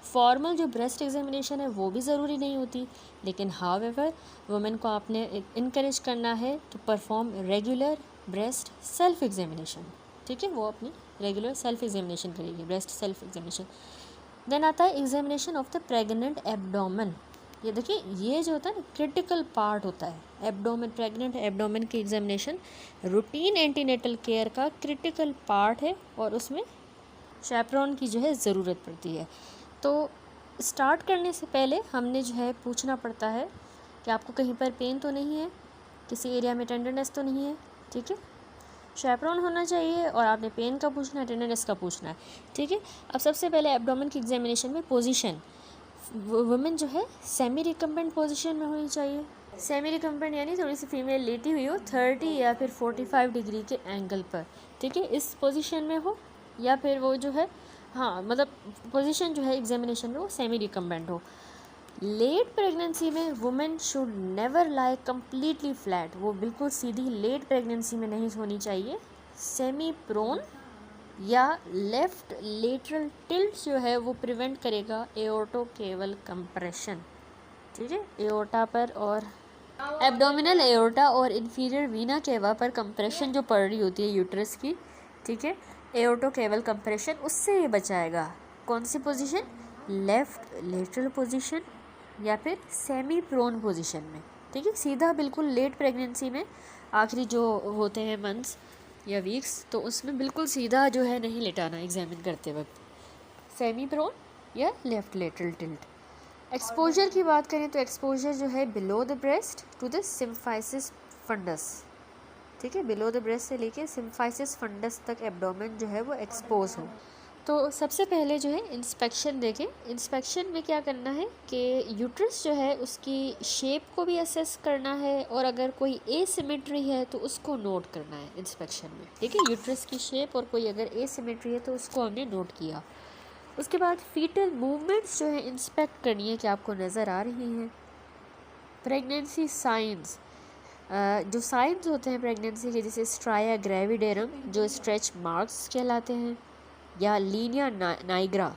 फॉर्मल जो ब्रेस्ट एग्जामिनेशन है वो भी ज़रूरी नहीं होती, लेकिन हाउएवर वुमेन को आपने इनकरेज करना है to perform regular breast self examination, ठीक है, वो अपनी रेगुलर सेल्फ एग्जामिनेशन करेगी, ब्रेस्ट सेल्फ एग्जामिनेशन। देन आता है examination of the pregnant abdomen. ये देखिए, ये जो होता है ना क्रिटिकल पार्ट होता है एब्डोमेन, प्रेग्नेंट एब्डोमेन की एग्जामिनेशन रूटीन एंटीनेटल केयर का क्रिटिकल पार्ट है, और उसमें चैपरॉन की जो है ज़रूरत पड़ती है। तो स्टार्ट करने से पहले हमने जो है पूछना पड़ता है कि आपको कहीं पर पेन तो नहीं है, किसी एरिया में टेंडरनेस तो नहीं है, ठीक है। चैपरॉन होना चाहिए, और आपने पेन का पूछना है, टेंडरनेस का पूछना है, ठीक है। अब सबसे पहले एब्डोमेन की एग्जामिनेशन में पोजीशन, वुमेन जो है सेमी रिकम्बेंट पोजीशन में होनी चाहिए। सेमी रिकम्बेंट यानी थोड़ी सी फीमेल लेटी हुई हो 30 या फिर 45 डिग्री के एंगल पर, ठीक है, इस पोजीशन में हो, या फिर वो जो है, हाँ मतलब पोजीशन जो है एग्जामिनेशन में वो सेमी रिकम्बेंट हो। लेट प्रेगनेंसी में women should never lie completely flat, वो बिल्कुल सीधी लेट प्रेगनेंसी में नहीं सोनी चाहिए। सेमी प्रोन या लेफ्ट लेटरल टिल्ट जो है वो प्रिवेंट करेगा एओर्टो केवल कंप्रेशन, ठीक है, एओर्टा पर और एब्डोमिनल एओर्टा और इंफीरियर वीना केवा पर कंप्रेशन जो पड़ रही होती है यूट्रस की, ठीक है, एओर्टो केवल कंप्रेशन, उससे ये बचाएगा। कौन सी पोजीशन? लेफ्ट लेटरल पोजीशन या फिर सेमी प्रोन पोजीशन में, ठीक है। सीधा बिल्कुल लेट प्रेगनेंसी में आखिरी जो होते हैं मंथ्स या वीक्स, तो उसमें बिल्कुल सीधा जो है नहीं लेटाना एग्जामिन करते वक्त, सेमी प्रोन या लेफ्ट लेटरल टिल्ट। एक्सपोजर की बात करें तो एक्सपोजर जो है below the breast to the symphysis fundus, ठीक है, बिलो द ब्रेस्ट से लेके सिम्फाइसिस फंडस तक एब्डोमेन जो है वो एक्सपोज हो, तो सबसे पहले जो है इंस्पेक्शन देखें। इंस्पेक्शन में क्या करना है कि यूट्रस जो है उसकी शेप को भी असेस करना है, और अगर कोई एसिमेट्री है तो उसको नोट करना है इंस्पेक्शन में। ठीक है, यूट्रस की शेप और कोई अगर एसिमेट्री है तो उसको हमने नोट किया। उसके बाद फीटल मूवमेंट्स जो है इंस्पेक्ट करनी है कि आपको नज़र आ रही हैं। प्रेगनेंसी साइंस, जो साइंस होते हैं प्रेगनेंसी के, जैसे स्ट्राया ग्रेविडेरम जो स्ट्रेच मार्क्स कहलाते हैं, या लीनिया नाइग्रा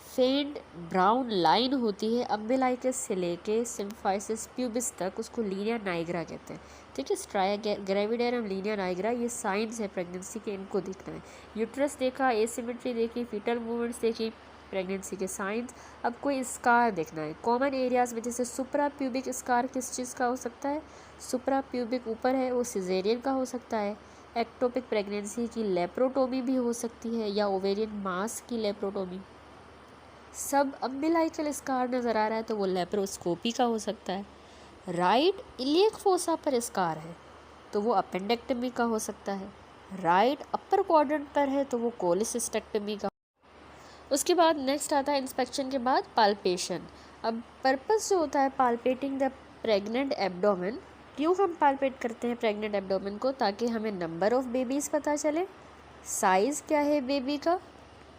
फेंट ब्राउन लाइन होती है अम्बिलाइकस से लेके सिम्फाइसिस प्यूबिस तक, उसको लीनिया नाइग्रा कहते हैं। ठीक है, स्ट्राया ग्रेविडेरम, लीनिया नाइग्रा, ये साइंस है प्रेगनेंसी के, इनको देखना है। यूट्रस देखा, एसिमेट्री देखी, फीटल मूवमेंट्स देखी, प्रेगनेंसी के साइंस। अब कोई स्कार देखना है कॉमन एरियाज़ में, जैसे सुप्रा प्यूबिक स्कार किस चीज़ का हो सकता है? सुप्रा प्यूबिक ऊपर है, वो सिजेरियन का हो सकता है। एक्टोपिक प्रेगनेंसी की लेप्रोटोमी भी हो सकती है, या ओवेरियन मास की लेप्रोटोमी। सब अम्बिलाइकल स्कार नज़र आ रहा है तो वो लेप्रोस्कोपी का हो सकता है। राइट इलियक फोसा पर स्कार है तो वो अपेंडेक्टमी का हो सकता है। राइट अपर क्वाड्रेंट पर है तो वो कोलिसिस्टेक्टमी का। उसके बाद नेक्स्ट आता है इंस्पेक्शन के बाद पाल्पेशन। अब पर्पस जो होता है पाल्पेटिंग द प्रेग्नेंट एब्डोमेन, क्यों हम पाल्पेट करते हैं प्रेग्नेंट एब्डोमेन को? ताकि हमें नंबर ऑफ़ बेबीज़ पता चले, साइज़ क्या है बेबी का,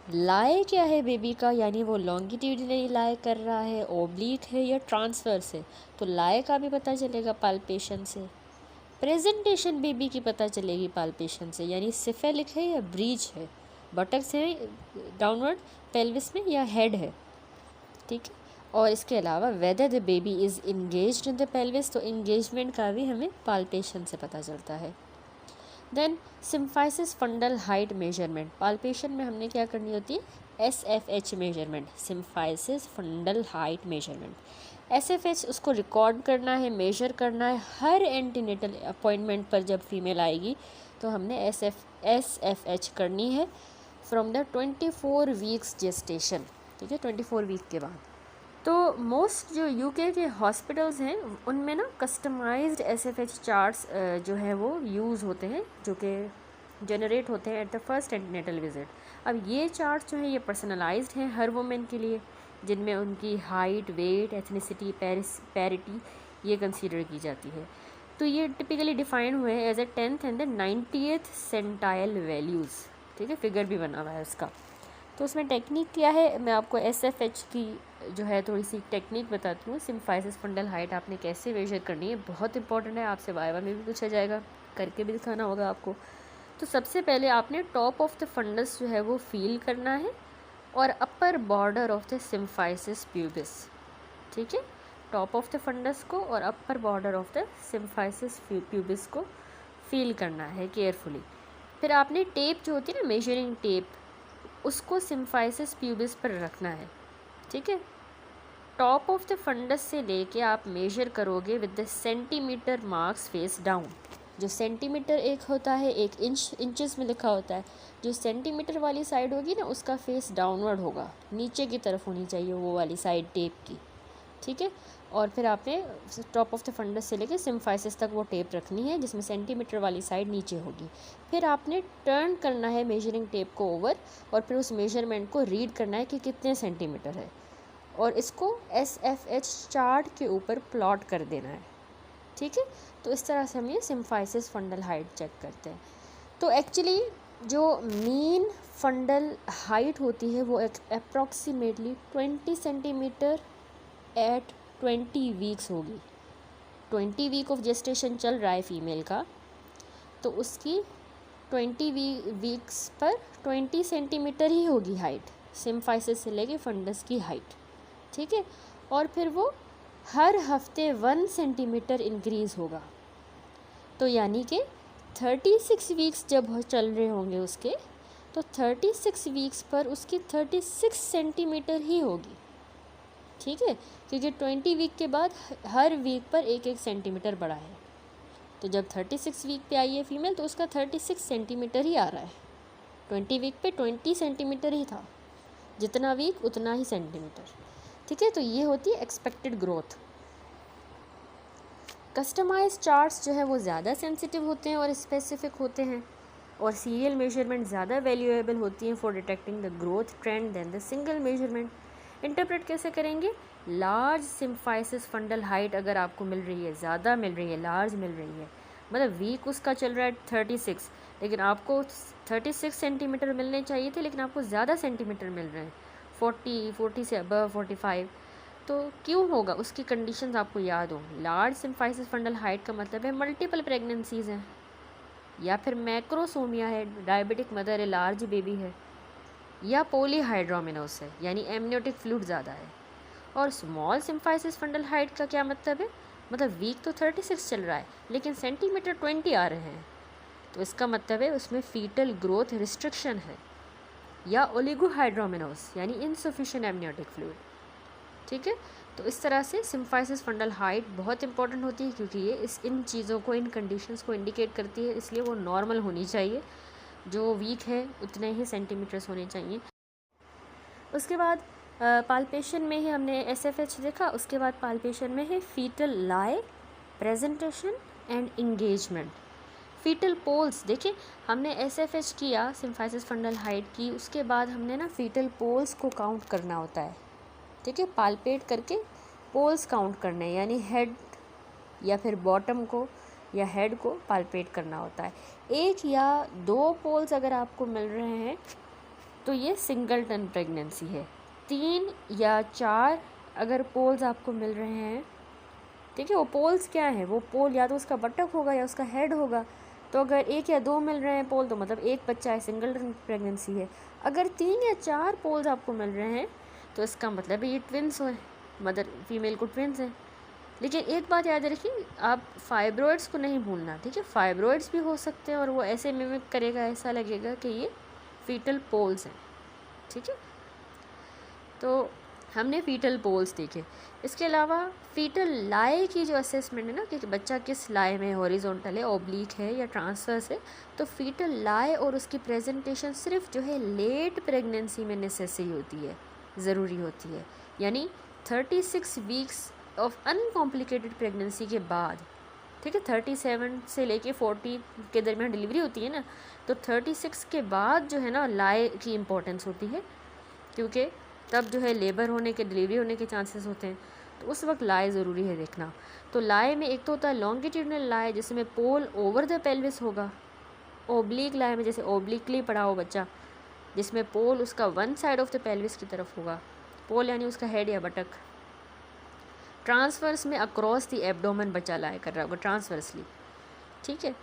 लाए क्या है बेबी का, यानी वो लॉन्गिट्यूडिनली लाए कर रहा है, ओब्लिक है या ट्रांसवर्स है, तो लाए का भी पता चलेगा पाल्पेशन से। प्रेजेंटेशन बेबी की पता चलेगी पाल्पेशन से, यानी सिफेलिक है या ब्रीच है, बटक्स है डाउनवर्ड पेल्विस में या हेड है। ठीक है, और इसके अलावा whether the baby is engaged in the pelvis, तो इंगेजमेंट का भी हमें पाल्पेशन से पता चलता है। Then symphysis fundal height measurement, palpation में हमने क्या करनी होती है? SFH measurement, symphysis fundal height measurement. SFH उसको रिकॉर्ड करना है, मेजर करना है हर एंटीनेटल अपॉइंटमेंट पर। जब फीमेल आएगी तो हमने SFH करनी है फ्रॉम द 24 वीक्स जेस्टेशन। ठीक है, 24 वीक के बाद। तो मोस्ट जो UK के हॉस्पिटल्स हैं उनमें ना कस्टमाइज्ड SFH चार्ट्स जो है वो यूज़ होते हैं, जो कि जनरेट होते हैं at the first antenatal visit. अब ये चार्ट जो है ये पर्सनलाइज्ड हैं हर वुमेन के लिए, जिनमें उनकी हाइट, वेट, एथनिसिटी, पैरिटी ये कंसीडर की जाती है। तो ये टिपिकली डिफाइन हुए हैं as a 10th and the 90th centile values. ठीक है, फिगर भी बना हुआ है उसका। तो उसमें टेक्निक क्या है, मैं आपको SFH की जो है थोड़ी सी टेक्निक बताती हूँ। सिम्फाइसिस फंडल हाइट आपने कैसे मेजर करनी है, बहुत इंपॉर्टेंट है, आपसे वाइवा में भी पूछा जाएगा, करके भी दिखाना होगा आपको। तो सबसे पहले आपने टॉप ऑफ द फंडस जो है वो फील करना है, और upper border of the symphysis pubis. ठीक है, टॉप ऑफ द फंडस को और upper border of the symphysis pubis को फील करना है केयरफुली। फिर आपने टेप जो होती है ना, मेजरिंग टेप, उसको सिम्फाइसिस प्यूबिस पर रखना है। ठीक है, टॉप ऑफ द फंडस से लेके आप मेजर करोगे with the centimetre marks face down. जो सेंटीमीटर एक होता है, एक इंचेस में लिखा होता है, जो सेंटीमीटर वाली साइड होगी ना उसका फेस डाउनवर्ड होगा, नीचे की तरफ होनी चाहिए वो वाली साइड टेप की। ठीक है, और फिर आपने टॉप ऑफ द फंडस से लेके सिम्फाइसिस तक वो टेप रखनी है, जिसमें सेंटीमीटर वाली साइड नीचे होगी। फिर आपने टर्न करना है मेजरिंग टेप को ओवर, और फिर उस मेजरमेंट को रीड करना है कि कितने सेंटीमीटर है, और इसको SFH चार्ट के ऊपर प्लॉट कर देना है। ठीक है, तो इस तरह से हम ये सिम्फाइसिस फंडल हाइट चेक करते हैं। तो एक्चुअली जो मीन फंडल हाइट होती है वो अप्रॉक्सीमेटली 20 सेंटीमीटर एट 20 वीक्स होगी। 20 वीक ऑफ जेस्टेशन चल रहा है फीमेल का, तो उसकी 20 वीक्स पर 20 सेंटीमीटर ही होगी हाइट, सिम्फाइसिस से लेके फंडस की हाइट। ठीक है, और फिर वो हर हफ्ते 1 सेंटीमीटर इंक्रीज़ होगा। तो यानी कि 36 वीक्स जब चल रहे होंगे उसके, तो 36 वीक्स पर उसकी 36 सेंटीमीटर ही होगी। ठीक है, क्योंकि 20 वीक के बाद हर वीक पर 1-1 सेंटीमीटर बढ़ा है। तो जब 36 वीक पे आई है फीमेल तो उसका 36 सेंटीमीटर ही आ रहा है। 20 वीक पे 20 सेंटीमीटर ही था, जितना वीक उतना ही सेंटीमीटर। ठीक है, तो ये होती है एक्सपेक्टेड ग्रोथ। कस्टमाइज चार्ट्स जो है वो ज़्यादा सेंसिटिव होते हैं और स्पेसिफिक होते हैं। और सीरियल मेजरमेंट ज़्यादा वैल्यूएबल होती हैं for detecting the growth trend than the single measurement. Interpret कैसे करेंगे? लार्ज सिम्फाइसिस फंडल हाइट अगर आपको मिल रही है, ज़्यादा मिल रही है, लार्ज मिल रही है, मतलब वीक उसका चल रहा है 36, लेकिन आपको 36 सेंटीमीटर मिलने चाहिए थे, लेकिन आपको ज़्यादा सेंटीमीटर मिल रहे हैं, 40 से अबव 45, तो क्यों होगा? उसकी कंडीशंस आपको याद हो। लार्ज सिम्फाइसिस फंडल हाइट का मतलब है मल्टीपल प्रेगनेंसीज हैं, या फिर मैक्रोसोमिया है, डायबिटिक मदर है, लार्ज बेबी है, या पॉलीहाइड्रोमिनोस है, यानी एमनियोटिक फ्लूइड ज़्यादा है। और स्मॉल सिम्फाइसिस फंडल हाइट का क्या मतलब है? मतलब वीक तो 36 चल रहा है, लेकिन सेंटीमीटर 20 आ रहे हैं, तो इसका मतलब है उसमें फीटल ग्रोथ रिस्ट्रिक्शन है, या ओलिगोहाइड्रोमिनोस यानी इनसफिशिएंट एमनियोटिक फ्लूइड। ठीक है, तो इस तरह से सिम्फाइसिस फंडल हाइट बहुत इंपॉर्टेंट होती है, क्योंकि ये इन चीज़ों को, इन कंडीशंस को इंडिकेट करती है, इसलिए वो नॉर्मल होनी चाहिए। जो वीक है उतने ही सेंटीमीटर्स होने चाहिए। उसके बाद पाल्पेशन में ही हमने SFH देखा। उसके बाद पाल्पेशन में है fetal lie, presentation and engagement. Fetal poles, देखिए हमने SFH किया, सिम्फाइसिस फंडल हाइट की, उसके बाद हमने ना फीटल पोल्स को काउंट करना होता है। ठीक है, पाल्पेट करके पोल्स काउंट करने, यानी हेड या फिर बॉटम को या हेड को पाल्पेट करना होता है। 1 या 2 पोल्स अगर आपको मिल रहे हैं तो ये सिंगलटन प्रेगनेंसी है। 3 या 4 अगर पोल्स आपको मिल रहे हैं, ठीक है, वो पोल्स क्या है? वो पोल या तो उसका बटक होगा या उसका हेड होगा। तो अगर 1 या 2 मिल रहे हैं पोल, तो मतलब एक बच्चा है, सिंगलटन प्रेगनेंसी है। अगर 3 या 4 पोल्स आपको मिल रहे हैं तो इसका मतलब है ये ट्विंस हो, मदर फीमेल को ट्विंस है। लेकिन एक बात याद रखिए, आप फाइब्रॉइड्स को नहीं भूलना। ठीक है, फाइब्रॉइड्स भी हो सकते हैं और वो ऐसे मिमिक करेगा, ऐसा लगेगा कि ये फीटल पोल्स हैं। ठीक है, तो हमने फीटल पोल्स देखे। इसके अलावा फीटल लाई की जो असेसमेंट है ना, कि बच्चा किस लाई में, हॉरिजॉन्टल है, ओब्लिक है या ट्रांसवर्स है, तो फीटल लाई और उसकी प्रेजेंटेशन सिर्फ जो है लेट प्रेगनेंसी में नेसेसरी होती है, ज़रूरी होती है। यानी 36 वीक्स ऑफ अनकॉम्प्लिकेटेड प्रेगनेंसी के बाद, ठीक है, 37 से लेके 40 के दरमियान डिलीवरी होती है ना, तो 36 के बाद जो है ना लाई की इम्पोर्टेंस होती है, क्योंकि तब जो है लेबर होने के, डिलीवरी होने के चांसेस होते हैं, तो उस वक्त लाई ज़रूरी है देखना। तो लाई में एक तो होता है लॉन्गिट्यूडनल लाई, जिसमें पोल ओवर द पेल्विस होगा। ओब्लिक लाई में जैसे ओब्लिकली पड़ा हो बच्चा, जिसमें पोल उसका one side of the pelvis की तरफ होगा, पोल यानी उसका हेड या बटक। ट्रांसवर्स में अक्रॉस द एब्डोमेन बच्चा लाई कर रहा होगा, ट्रांसवर्सली। ठीक है,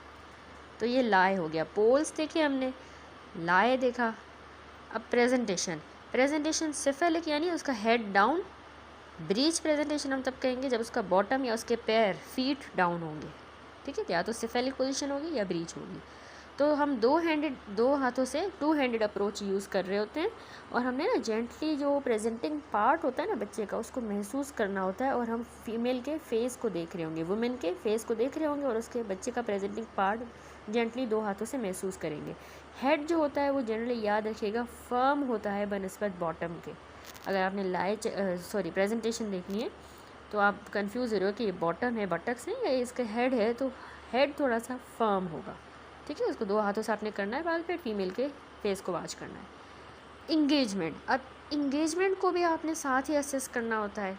तो ये लाई हो गया। पोल्स देखे हमने, लाई देखा। अब प्रेजेंटेशन सिफेलिक यानी उसका हेड डाउन। ब्रीच प्रेजेंटेशन हम तब कहेंगे जब उसका बॉटम या उसके पैर, फीट डाउन होंगे। ठीक है, या तो सिफेलिक पोजीशन होगी या ब्रीच होगी। तो हम दो हाथों से 2 हैंडेड अप्रोच यूज़ कर रहे होते हैं, और हमने ना जेंटली जो प्रेजेंटिंग पार्ट होता है ना बच्चे का, उसको महसूस करना होता है, और हम फीमेल के फेस को देख रहे होंगे, वुमेन के फेस को देख रहे होंगे, और उसके बच्चे का प्रेजेंटिंग पार्ट जेंटली 2 हाथों से महसूस करेंगे। हेड जो होता है वो जनरली याद रखिएगा फर्म होता है बनस्पत बॉटम के। अगर आपने प्रेजेंटेशन देखनी है तो आप कंफ्यूज हो रहे हो कि ये बॉटम है, बटक्स है, या इसका हेड है, तो हेड थोड़ा सा फर्म होगा। ठीक है, उसको 2 हाथों से आपने करना है, बाल पे फीमेल के फेस को वॉच करना है। इंगेजमेंट, अब इंगेजमेंट को भी आपने साथ ही असेस करना होता है।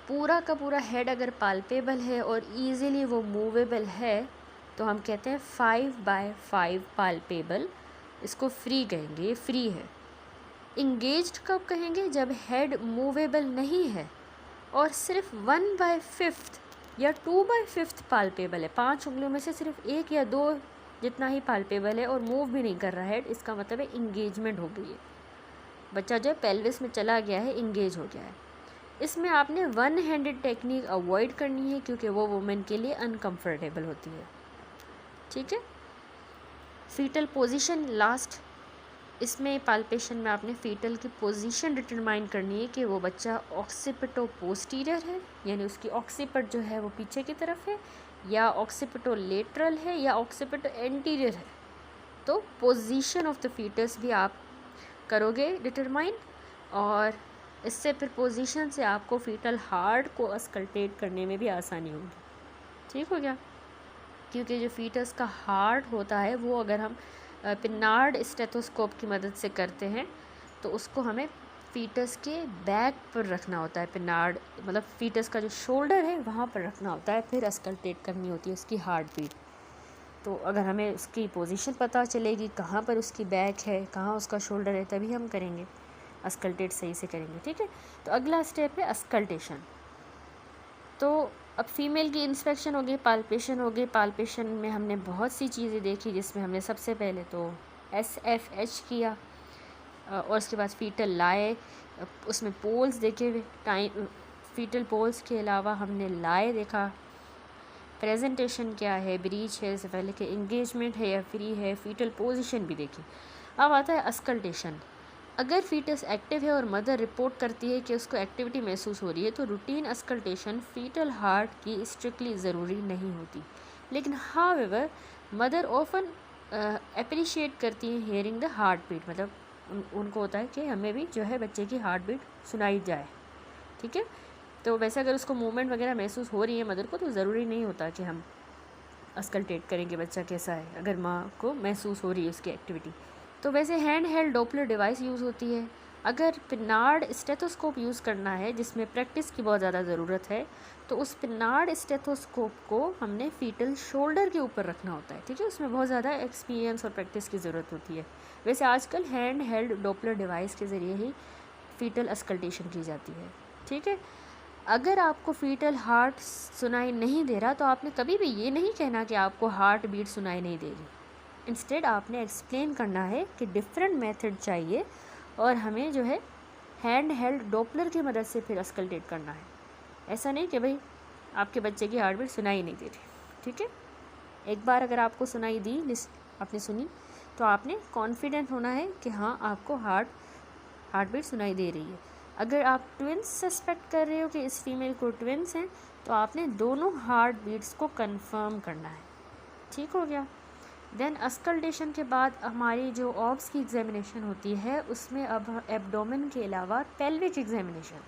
पूरा का पूरा हेड अगर पाल्पेबल है और ईज़िली वो मूवेबल है, तो हम कहते हैं 5/5 पाल्पेबल, इसको फ्री कहेंगे, ये फ्री है। इंगेज्ड कब कहेंगे? जब हेड मूवेबल नहीं है और सिर्फ 1/5 या 2/5 पाल्पेबल है, 5 उंगलियों में से सिर्फ 1 या 2 जितना ही पाल्पेबल है और मूव भी नहीं कर रहा है, इसका मतलब है इंगेजमेंट हो गई है। बच्चा जो पेल्विस में चला गया है, इंगेज हो गया है। इसमें आपने 1 हैंडेड टेक्निक अवॉइड करनी है, क्योंकि वो वुमेन के लिए अनकम्फर्टेबल होती है। ठीक है, फीटल पोजीशन लास्ट, इसमें पाल्पेशन में आपने फीटल की पोजीशन डिटरमाइन करनी है कि वो बच्चा ऑक्सीपिटो पोस्टीरियर है, यानी उसकी ऑक्सीपिट जो है वो पीछे की तरफ है, या ऑक्सीपिटो लेटरल है, या ऑक्सीपिटो एंटीरियर है। तो पोजीशन ऑफ द फीटस भी आप करोगे डिटरमाइन, और इससे फिर पोजीशन से आपको फीटल हार्ट को अस्कल्टेट करने में भी आसानी होगी। ठीक हो गया। क्योंकि जो फीटस का हार्ट होता है वो अगर हम पिनार्ड स्टेथोस्कोप की मदद से करते हैं तो उसको हमें फीटस के बैक पर रखना होता है। पिनार्ड मतलब फीटस का जो शोल्डर है वहाँ पर रखना होता है, फिर अस्कल्टेट करनी होती है उसकी हार्ट बीट। तो अगर हमें उसकी पोजीशन पता चलेगी कहाँ पर उसकी बैक है, कहाँ उसका शोल्डर है, तभी हम करेंगे अस्कल्टेट सही से करेंगे। ठीक है, तो अगला स्टेप है अस्कल्टेशन। तो अब फीमेल की इंस्पेक्शन हो गई, पाल्पेशन हो गई। पाल्पेशन में हमने बहुत सी चीज़ें देखी, जिसमें हमने सबसे पहले तो SFH किया और उसके बाद फीटल लाए, उसमें पोल्स देखे हुए। टाइम फीटल पोल्स के अलावा हमने लाए देखा, प्रेजेंटेशन क्या है, ब्रीच है, इससे पहले कि इंगेजमेंट है या फ्री है, फीटल पोजीशन भी देखी। अब आता है अस्कल्टेशन। अगर फीटस एक्टिव है और मदर रिपोर्ट करती है कि उसको एक्टिविटी महसूस हो रही है तो रूटीन अस्कल्टेशन फीटल हार्ट की स्ट्रिक्टली ज़रूरी नहीं होती, लेकिन हाउएवर मदर ऑफन अप्रिशिएट करती है हियरिंग द हार्ट बीट। मतलब उनको होता है कि हमें भी जो है बच्चे की हार्ट बीट सुनाई जाए। ठीक है, तो वैसे अगर उसको मूवमेंट वगैरह महसूस हो रही है मदर को तो ज़रूरी नहीं होता कि हम अस्कल्टेट करेंगे बच्चा कैसा है, अगर माँ को महसूस हो रही है उसकी एक्टिविटी। तो वैसे hand held Doppler device use होती है। अगर पिनार्ड स्टेथोस्कोप यूज़ करना है जिसमें प्रैक्टिस की बहुत ज़्यादा ज़रूरत है तो उस पिनार्ड स्टेथोस्कोप को हमने फीटल शोल्डर के ऊपर रखना होता है। ठीक है, उसमें बहुत ज़्यादा एक्सपीरियंस और प्रैक्टिस की ज़रूरत होती है। वैसे आजकल हैंड हेल्ड डॉपलर डिवाइस के ज़रिए ही फीटल अस्कल्टेशन की जाती है। ठीक है, अगर आपको फीटल हार्ट सुनाई नहीं दे रहा तो आपने कभी भी ये नहीं कहना कि आपको हार्ट बीट सुनाई नहीं दे रही। इंस्टेड आपने एक्सप्लेन करना है कि डिफरेंट मेथड चाहिए और हमें जो है हैंड हेल्ड डॉपलर की मदद से फिर अस्कल्टेट करना है। ऐसा नहीं कि भाई आपके बच्चे की हार्ट बीट सुनाई नहीं दे रही। ठीक है, एक बार अगर आपको सुनाई दी, आपने सुनी, तो आपने कॉन्फिडेंट होना है कि हाँ आपको हार्ट बीट सुनाई दे रही है। अगर आप ट्विंस सस्पेक्ट कर रहे हो कि इस फीमेल को ट्विंस हैं तो आपने दोनों हार्ट बीट्स को कंफर्म करना है। ठीक हो गया। देन अस्कल्टेशन के बाद हमारी जो ऑब्स की एग्जामिनेशन होती है उसमें अब एब्डोमेन के अलावा पेल्विक एग्जामिनेशन।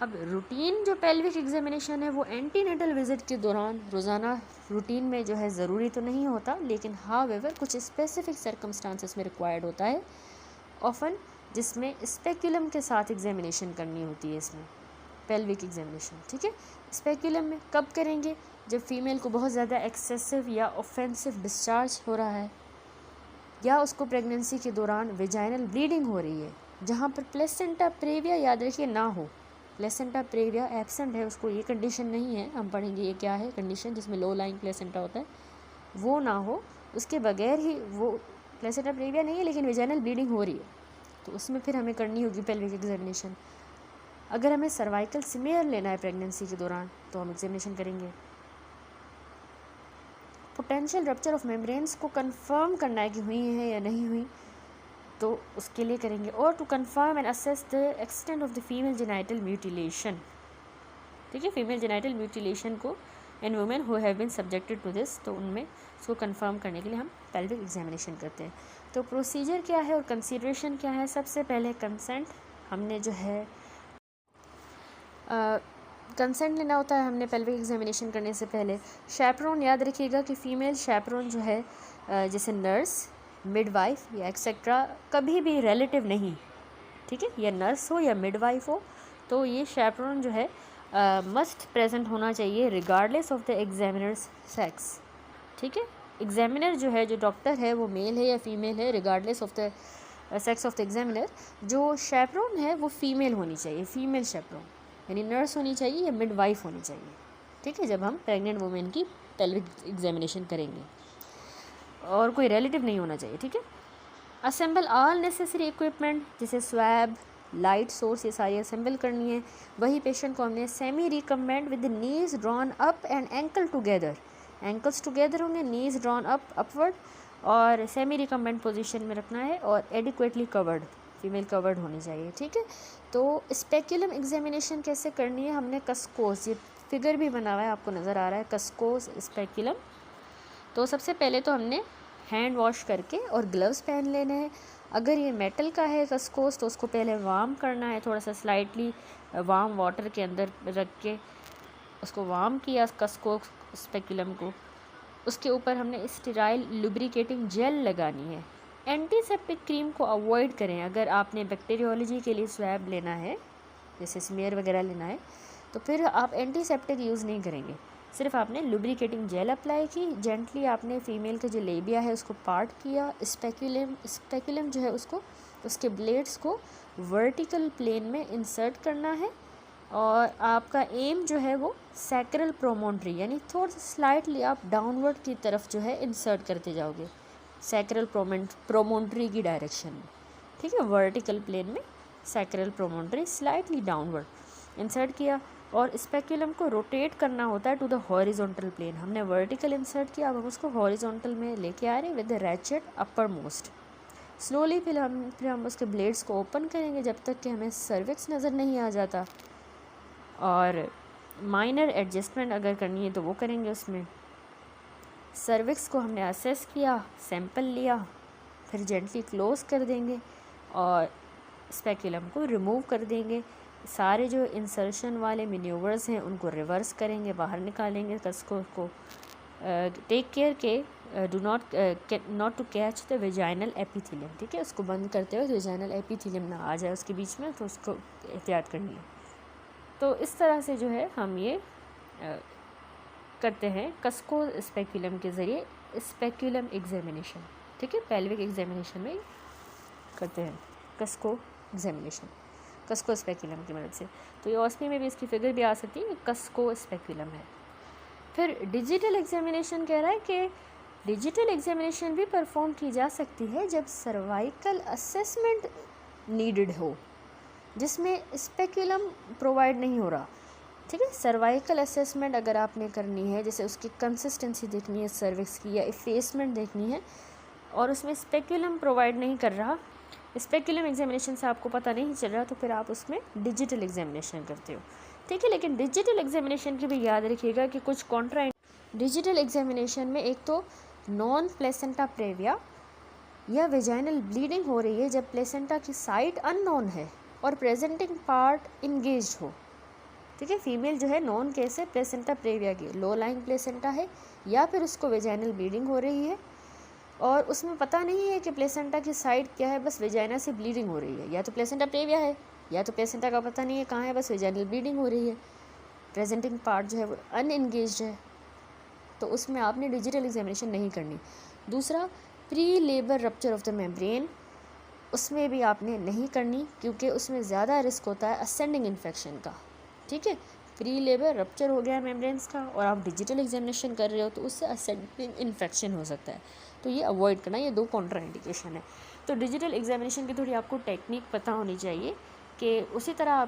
अब रूटीन जो पेल्विक एग्जामिनेशन है वो एंटीनेटल विजिट के दौरान रोज़ाना रूटीन में जो है ज़रूरी तो नहीं होता, लेकिन हाउएवर कुछ स्पेसिफिक सर्कमस्टांसेस में रिक्वायर्ड होता है ऑफन, जिसमें स्पेक्युलम के साथ एग्जामिनेशन करनी होती है इसमें पेल्विक एग्जामिनेशन। ठीक है, स्पेक्युलम में कब करेंगे? जब फीमेल को बहुत ज़्यादा एक्सेसिव या ऑफेंसिव डिस्चार्ज हो रहा है या उसको प्रेगनेंसी के दौरान वेजाइनल ब्लीडिंग हो रही है, जहाँ पर प्लेसेंटा प्रेविया याद रखिए ना हो। प्लेसेंटा प्रेविया एब्सेंट है, उसको ये कंडीशन नहीं है, हम पढ़ेंगे ये क्या है कंडीशन जिसमें लो लाइंग प्लेसेंटा होता है, वो ना हो। उसके बगैर ही वो प्लेसेंटा प्रेविया नहीं है लेकिन वेजाइनल ब्लीडिंग हो रही है, तो उसमें फिर हमें करनी होगी पेल्विक एग्जामिनेशन। अगर हमें सर्वाइकल स्मीयर लेना है प्रेगनेंसी के दौरान तो हम एग्जामिनेशन करेंगे। पोटेंशियल रप्चर ऑफ मेम्ब्रेन्स को कंफर्म करना है कि हुई है या नहीं हुई, तो उसके लिए करेंगे। और to confirm and assess the extent of the female genital mutilation. ठीक है, फीमेल जेनाइटल म्यूटिलेशन को in women who have been subjected to this, तो उनमें उसको कंफर्म करने के लिए हम पेल्विक एग्जामिनेशन करते हैं। तो प्रोसीजर क्या है और कंसीडरेशन क्या है? सबसे पहले कंसेंट, हमने जो है कंसेंट लेना होता है हमने पेल्विक एग्जामिनेशन करने से पहले। शैपरोन याद रखिएगा कि फ़ीमेल शैपरोन जो है जैसे नर्स, मिडवाइफ या एक्सेट्रा, कभी भी रिलेटिव नहीं। ठीक है, या नर्स हो या मिडवाइफ हो, तो ये शैपरोन जो है मस्ट प्रेजेंट होना चाहिए regardless of the examiners sex. ठीक है, एग्जामिनर जो है, जो डॉक्टर है, वो मेल है या फीमेल है, regardless of the sex of the examiner. जो शैपरोन है वो फीमेल होनी चाहिए, फीमेल शैपरोन, यानी नर्स होनी चाहिए या मिडवाइफ होनी चाहिए। ठीक है, जब हम प्रेग्नेंट वुमेन की पेल्विक एग्जामिनेशन करेंगे, और कोई रिलेटिव नहीं होना चाहिए। ठीक है, असेंबल ऑल नेसेसरी इक्विपमेंट जैसे स्वैब, लाइट सोर्स, ये सारी असेंबल करनी है। वही पेशेंट को हमने semi recumbent with knees drawn up and ankle together, ankles together होंगे, नीज ड्रॉन अप अपवर्ड, और सेमी रिकम्बेंट पोजीशन में रखना है, और एडिक्वेटली कवर्ड, फीमेल कवर्ड होनी चाहिए। ठीक है, तो स्पेक्युलम एग्जामिनेशन कैसे करनी है? हमने कस्कोस, ये फिगर भी बना हुआ है आपको नज़र आ रहा है, कस्कोस स्पेक्युलम। तो सबसे पहले तो हमने हैंड वॉश करके और ग्लव्स पहन लेने हैं। अगर ये मेटल का है कस्कोस तो उसको पहले वार्म करना है, थोड़ा सा स्लाइटली वार्म वाटर के अंदर रख के उसको वार्म किया कस्कोस स्पेक्युलम को। उसके ऊपर हमने स्टेराइल लुब्रिकेटिंग जेल लगानी है। एंटीसेप्टिक क्रीम को अवॉइड करें। अगर आपने बैक्टीरियोलॉजी के लिए स्वैब लेना है, जैसे स्मेयर वगैरह लेना है, तो फिर आप एंटीसेप्टिक यूज़ नहीं करेंगे। सिर्फ आपने लुब्रिकेटिंग जेल अप्लाई की, जेंटली आपने फीमेल का जो लेबिया है उसको पार्ट किया, स्पेकुलम जो है उसको, उसके ब्लेड्स को वर्टिकल प्लेन में इंसर्ट करना है, और आपका एम जो है वो सैक्रल प्रोमोन्ट्री यानी थोड़ा सा स्लाइटली आप डाउनवर्ड की तरफ जो है इंसर्ट करते जाओगे सैक्रल प्रोमोन्ट्री की डायरेक्शन में, ठीक है। वर्टिकल प्लेन में sacral promontory slightly downward insert किया, और स्पेकुलम को रोटेट करना होता है टू द हॉरिजॉन्टल प्लेन। हमने वर्टिकल इंसर्ट किया, अब हम उसको हॉरिजॉन्टल में लेके आ रहे हैं with the ratchet upper most. Slowly फिर हम उसके ब्लेड्स को ओपन करेंगे जब तक कि हमें सर्विक्स नज़र नहीं आ जाता, और माइनर एडजस्टमेंट अगर करनी है तो वो करेंगे उसमें। सर्विक्स को हमने असेस किया, सैंपल लिया, फिर जेंटली क्लोज कर देंगे और स्पेकुलम को रिमूव कर देंगे। सारे जो इंसर्शन वाले मैन्यूवर्स हैं उनको रिवर्स करेंगे, बाहर निकालेंगे। कसको को टेक केयर के do not to catch the vaginal epithelium, ठीक है। उसको बंद करते हुए वेजाइनल एपिथेलियम ना आ जाए उसके बीच में, तो उसको एहतियात करनी है। तो इस तरह से जो है हम ये करते हैं कसको स्पेकुलम के ज़रिए स्पेकुलम एग्जामिनेशन, ठीक है। पेल्विक एग्जामिनेशन में करते हैं कसको एग्जामिनेशन, कसको स्पेकुलम की मदद से। तो ये ऑस्मी में भी इसकी फिगर भी आ सकती है, कसको स्पेकुलम है। फिर डिजिटल एग्जामिनेशन कह रहा है कि डिजिटल एग्जामिनेशन भी परफॉर्म की जा सकती है जब सर्वाइकल असेसमेंट नीडेड हो, जिसमें स्पेकुलम प्रोवाइड नहीं हो रहा, ठीक है। सर्वाइकल असेसमेंट अगर आपने करनी है, जैसे उसकी कंसिस्टेंसी देखनी है सर्विक्स की, या इफेसमेंट देखनी है, और उसमें स्पेकुलम प्रोवाइड नहीं कर रहा, स्पेकुलम एग्जामिनेशन से आपको पता नहीं चल रहा, तो फिर आप उसमें डिजिटल एग्जामिनेशन करते हो, ठीक है। लेकिन डिजिटल एग्जामिनेशन की भी याद रखिएगा कि कुछ कॉन्ट्रा डिजिटल एग्जामिनेशन में एक तो नॉन प्लेसेंटा प्रेविया या वेजाइनल ब्लीडिंग हो रही है जब प्लेसेंटा की साइट अननोन है और प्रेजेंटिंग पार्ट इंगेज हो, ठीक है। फीमेल जो है नॉन केस है प्लेसेंटा प्रेविया की, लो लाइंग प्लेसेंटा है, या फिर उसको वेजाइनल ब्लीडिंग हो रही है और उसमें पता नहीं है कि प्लेसेंटा की साइड क्या है, बस वेजाइना से ब्लीडिंग हो रही है, या तो प्लेसेंटा प्रेविया है या तो प्लेसेंटा का पता नहीं है कहाँ है, बस वेजाइनल ब्लीडिंग हो रही है, प्रेजेंटिंग पार्ट जो है वो अनएंगेज्ड है, तो उसमें आपने डिजिटल एग्जामिनेशन नहीं करनी। दूसरा, pre labour rupture of the membrane, उसमें भी आपने नहीं करनी क्योंकि उसमें ज़्यादा रिस्क होता है असेंडिंग इन्फेक्शन का, ठीक है। प्री लेबर रप्चर हो गया मेम्ब्रेन्स का और आप डिजिटल एग्जामिनेशन कर रहे हो तो उससे असेंडिंग इन्फेक्शन हो सकता है, तो ये अवॉइड करना। ये दो कॉन्ट्रा इंडिकेशन है। तो डिजिटल एग्जामिनेशन की थोड़ी आपको टेक्निक पता होनी चाहिए कि उसी तरह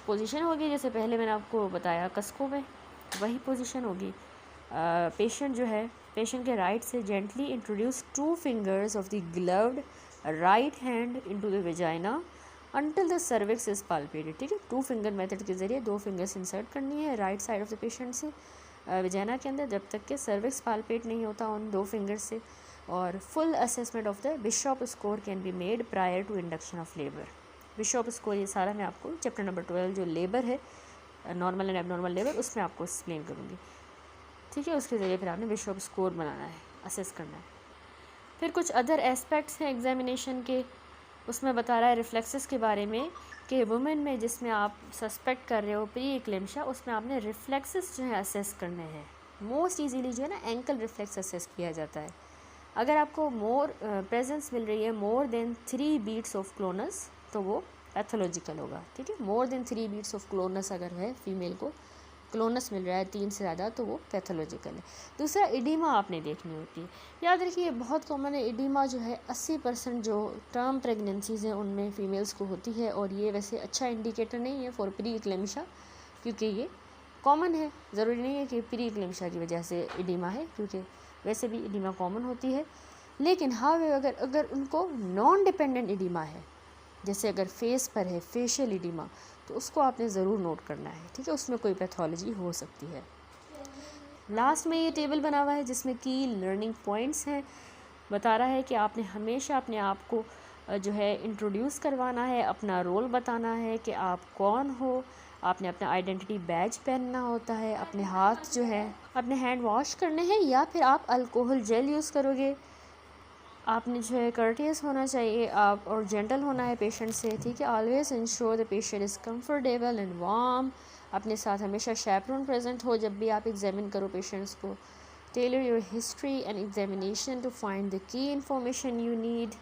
पोजीशन होगी जैसे पहले मैंने आपको बताया कसको में, वही पोजीशन होगी। पेशेंट जो है, पेशेंट के राइट से gently introduce 2 fingers of the gloved right hand into the vagina until the cervix is palpated, ठीक है। 2 फिंगर मेथड के ज़रिए 2 फिंगर्स इंसर्ट करनी है right side of the patient से वेजाइना के अंदर जब तक कि सर्विक्स पाल्पेट नहीं होता उन 2 फिंगर से। और full assessment of the Bishop score can be made prior to induction of labour. Bishop score ये सारा मैं आपको चैप्टर नंबर 12 जो लेबर है, नॉर्मल एंड एबनॉर्मल लेबर, उसमें आपको एक्सप्लेन करूँगी, ठीक है। उसके ज़रिए फिर आपने बिशॉप स्कोर बनाना है, असेस करना है। फिर कुछ अदर एस्पेक्ट्स हैं एग्जामिनेशन के, उसमें बता रहा है रिफ्लेक्सेस के बारे में कि वुमेन में जिसमें आप सस्पेक्ट कर रहे हो प्री एक्लेम्शिया, उसमें आपने रिफ्लेक्सेस जो है असेस करने हैं। मोस्ट इजीली जो है ना एंकल रिफ्लेक्स असेस किया जाता है। अगर आपको प्रेजेंस मिल रही है more than 3 beats of clonus तो वो पैथोलॉजिकल होगा, ठीक है। More than 3 beats of clonus अगर है फीमेल को क्लोनस मिल रहा है 3 से ज़्यादा तो वो पैथोलॉजिकल है। दूसरा, एडिमा आपने देखनी होती है। याद रखिए बहुत कॉमन है एडिमा जो है 80% जो टर्म प्रेगनेंसीज़ हैं उनमें फ़ीमेल्स को होती है, और ये वैसे अच्छा इंडिकेटर नहीं है फॉर प्री एक्लेम्शिया क्योंकि ये कॉमन है। ज़रूरी नहीं है कि प्री एक्लेम्शिया की वजह से एडिमा है, क्योंकि वैसे भी एडिमा कॉमन होती है। लेकिन हाँ अगर उनको नॉन डिपेंडेंट एडिमा है, जैसे अगर फेस पर है फेशियल एडिमा, तो उसको आपने ज़रूर नोट करना है, ठीक है। उसमें कोई पैथोलॉजी हो सकती है। लास्ट में ये टेबल बना हुआ है जिसमें की लर्निंग पॉइंट्स हैं। बता रहा है कि आपने हमेशा अपने आप को जो है इंट्रोड्यूस करवाना है, अपना रोल बताना है कि आप कौन हो, आपने अपना आइडेंटिटी बैज पहनना होता है, अपने हाथ जो है अपने हैंड वॉश करने हैं या फिर आप अल्कोहल जेल यूज़ करोगे। आपने जो है कर्टियस होना चाहिए आप और जेंटल होना है पेशेंट से, ठीक है। Always ensure the patient is comfortable and warm. अपने साथ हमेशा शैपरन प्रेजेंट हो जब भी आप एग्जामिन करो पेशेंट्स को। Tailor your history and examination to find the key information you need,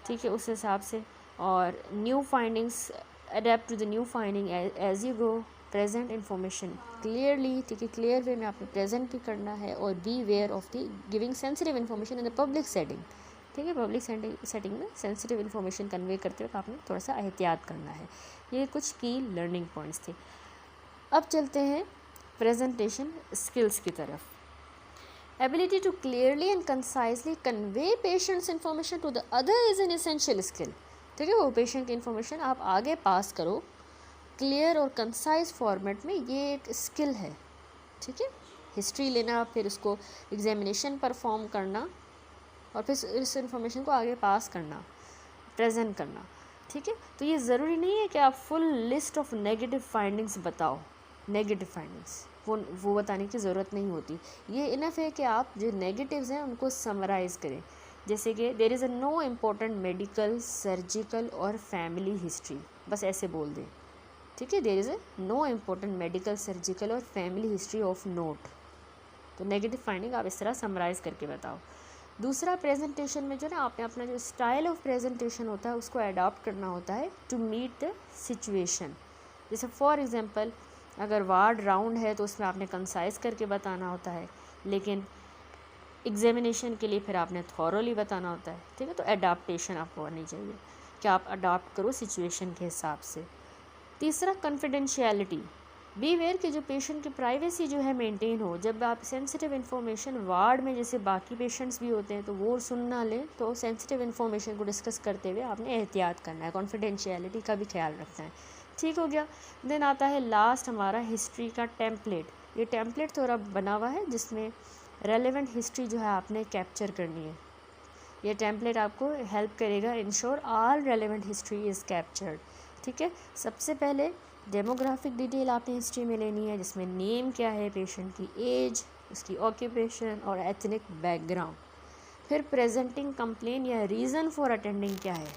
ठीक है, उस हिसाब से। और new findings adapt to the new finding as you go. Present information clearly, ठीक है, क्लियर वे में आपने प्रेजेंट भी करना है। और be aware of the giving sensitive information in the public setting, ठीक है। पब्लिक सेटिंग में सेंसिटिव इन्फॉर्मेशन कन्वे करते वक्त आपने थोड़ा सा एहतियात करना है। ये कुछ की लर्निंग पॉइंट्स थे। अब चलते हैं प्रेजेंटेशन स्किल्स की तरफ। Ability to clearly and concisely convey patients information to the other is an essential skill, ठीक है। वो पेशेंट की इन्फॉर्मेशन आप आगे पास करो क्लियर और कंसाइज फॉर्मेट में, ये एक स्किल है, ठीक है। हिस्ट्री लेना, फिर उसको एग्जामिनेशन परफॉर्म करना और फिर इस इन्फॉर्मेशन को आगे पास करना, प्रेजेंट करना, ठीक है। तो ये ज़रूरी नहीं है कि आप full list of negative findings बताओ। नेगेटिव फाइंडिंग्स वो बताने की ज़रूरत नहीं होती। ये इनफ है कि आप जो नेगेटिव्स हैं उनको समराइज़ करें। जैसे कि there is a no important medical, surgical और फैमिली हिस्ट्री, बस ऐसे बोल दें, ठीक है। There is a no important medical, surgical और फैमिली हिस्ट्री ऑफ नोट। तो नेगेटिव फाइंडिंग आप इस तरह समराइज़ करके बताओ। दूसरा, प्रेजेंटेशन में जो ना आपने अपना जो स्टाइल ऑफ प्रेजेंटेशन होता है उसको अडॉप्ट करना होता है टू मीट द सिचुएशन। जैसे फॉर एग्जांपल अगर वार्ड राउंड है तो उसमें आपने कंसाइज करके बताना होता है, लेकिन एग्जामिनेशन के लिए फिर आपने थॉरोली बताना होता है, ठीक है। तो अडाप्टेशन आपको आनी चाहिए कि आप अडॉप्ट करो सिचुएशन के हिसाब से। तीसरा, कॉन्फिडेंशियलिटी। बी वेयर कि जो पेशेंट की प्राइवेसी जो है मेंटेन हो। जब आप सेंसिटिव इन्फॉर्मेशन वार्ड में जैसे बाकी पेशेंट्स भी होते हैं तो वो सुन ना लें, तो सेंसिटिव इन्फॉर्मेशन को डिस्कस करते हुए आपने एहतियात करना है, कॉन्फिडेंशियलिटी का भी ख्याल रखना है, ठीक हो गया। देन आता है लास्ट हमारा हिस्ट्री का टेम्पलेट। ये टेम्पलेट थोड़ा बना हुआ है जिसमें रेलेवेंट हिस्ट्री जो है आपने कैप्चर करनी है। ये टेम्पलेट आपको हेल्प करेगा ensure all relevant history is captured, ठीक है। सबसे पहले डेमोग्राफिक डिटेल आपने हिस्ट्री में लेनी है, जिसमें नेम क्या है, पेशेंट की एज, उसकी ऑक्यूपेशन और एथनिक बैकग्राउंड। फिर प्रेजेंटिंग कंप्लेन या रीज़न फॉर अटेंडिंग क्या है,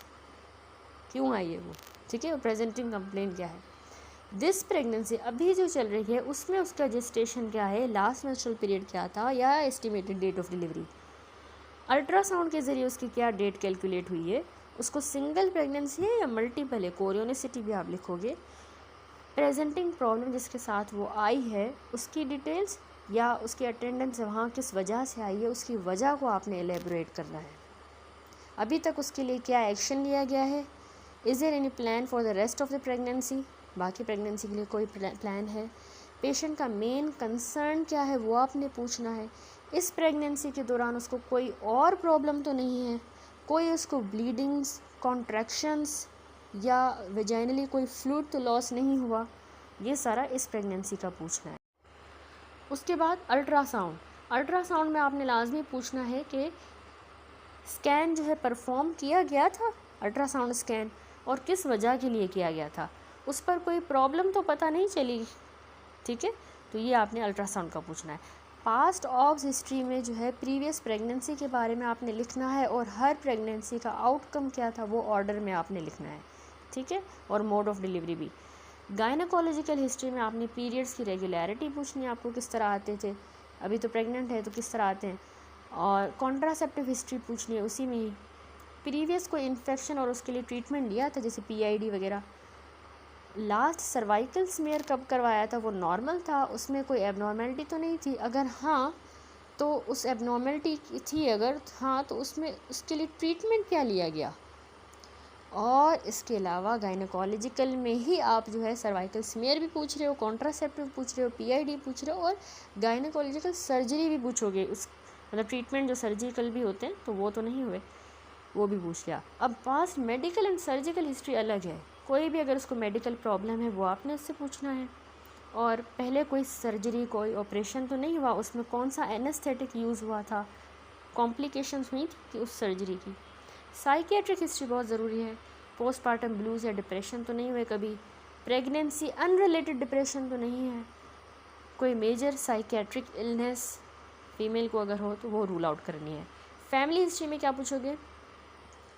क्यों आई है वो, ठीक है। प्रेजेंटिंग कंप्लेन क्या है, दिस प्रेगनेंसी अभी जो चल रही है उसमें उसका जेस्टेशन क्या है, लास्ट मेंस्ट्रुअल पीरियड क्या था या estimated date of delivery. Ultrasound के ज़रिए उसकी क्या डेट कैलकुलेट हुई है, उसको सिंगल प्रेगनेंसी है या मल्टीपल है, कोरियोनिसिटी भी आप लिखोगे। प्रेजेंटिंग प्रॉब्लम जिसके साथ वो आई है उसकी डिटेल्स या उसकी अटेंडेंस वहाँ किस वजह से आई है उसकी वजह को आपने एलेबोरेट करना है। अभी तक उसके लिए क्या एक्शन लिया गया है, is there any plan for the rest of the pregnancy, बाकी प्रेगनेंसी के लिए कोई प्लान है। पेशेंट का मेन कंसर्न क्या है वो आपने पूछना है। इस प्रेगनेंसी के दौरान उसको कोई और प्रॉब्लम तो नहीं है, कोई उसको ब्लीडिंग्स, कॉन्ट्रैक्शंस या वेजाइनली कोई फ्लूइड तो लॉस नहीं हुआ, ये सारा इस प्रेगनेंसी का पूछना है। उसके बाद अल्ट्रासाउंड में आपने लाजमी पूछना है कि स्कैन जो है परफॉर्म किया गया था, अल्ट्रासाउंड स्कैन, और किस वजह के लिए किया गया था, उस पर कोई प्रॉब्लम तो पता नहीं चली, ठीक है। तो ये आपने अल्ट्रासाउंड का पूछना है। पास्ट ऑब्स हिस्ट्री में जो है प्रीवियस प्रेगनेंसी के बारे में आपने लिखना है और हर प्रेगनेंसी का आउटकम क्या था वो ऑर्डर में आपने लिखना है, ठीक है, और मोड ऑफ डिलीवरी भी। गायनाकोलॉजिकल हिस्ट्री में आपने पीरियड्स की रेगुलरिटी पूछनी है, आपको किस तरह आते थे, अभी तो प्रेग्नेंट है तो किस तरह आते हैं, और कॉन्ट्रासेप्टिव हिस्ट्री पूछनी है उसी में ही। प्रीवियस कोई इन्फेक्शन और उसके लिए ट्रीटमेंट लिया था जैसे PID वगैरह। लास्ट सर्वाइकल स्मीयर कब करवाया था, वो नॉर्मल था, उसमें कोई एबनॉर्मेलिटी तो नहीं थी, अगर हाँ तो उस एबनॉर्मेलिटी थी, अगर हाँ तो उसमें उसके लिए ट्रीटमेंट क्या लिया गया। और इसके अलावा गायनेकोलॉजिकल में ही आप जो है सर्वाइकल स्मीयर भी पूछ रहे हो, कॉन्ट्रासेप्टिव पूछ रहे हो, PID पूछ रहे हो और गायनेकोलॉजिकल सर्जरी भी पूछोगे, उस मतलब ट्रीटमेंट जो सर्जिकल भी होते हैं तो वो तो नहीं हुए, वो भी पूछ लिया। अब past medical and surgical history अलग है, कोई भी अगर उसको मेडिकल प्रॉब्लम है वो आपने उससे पूछना है, और पहले कोई सर्जरी कोई ऑपरेशन तो नहीं हुआ, उसमें कौन सा एनेस्थेटिक यूज़ हुआ था, कॉम्प्लिकेशंस हुई थी कि उस सर्जरी की। साइकियाट्रिक हिस्ट्री बहुत ज़रूरी है, पोस्टपार्टम ब्लूज़ या डिप्रेशन तो नहीं हुए कभी, प्रेगनेंसी अनरिलेटेड डिप्रेशन तो नहीं है, कोई मेजर साइकेट्रिक इलनेस फीमेल को अगर हो तो वो रूल आउट करनी है। फैमिली हिस्ट्री में क्या पूछोगे,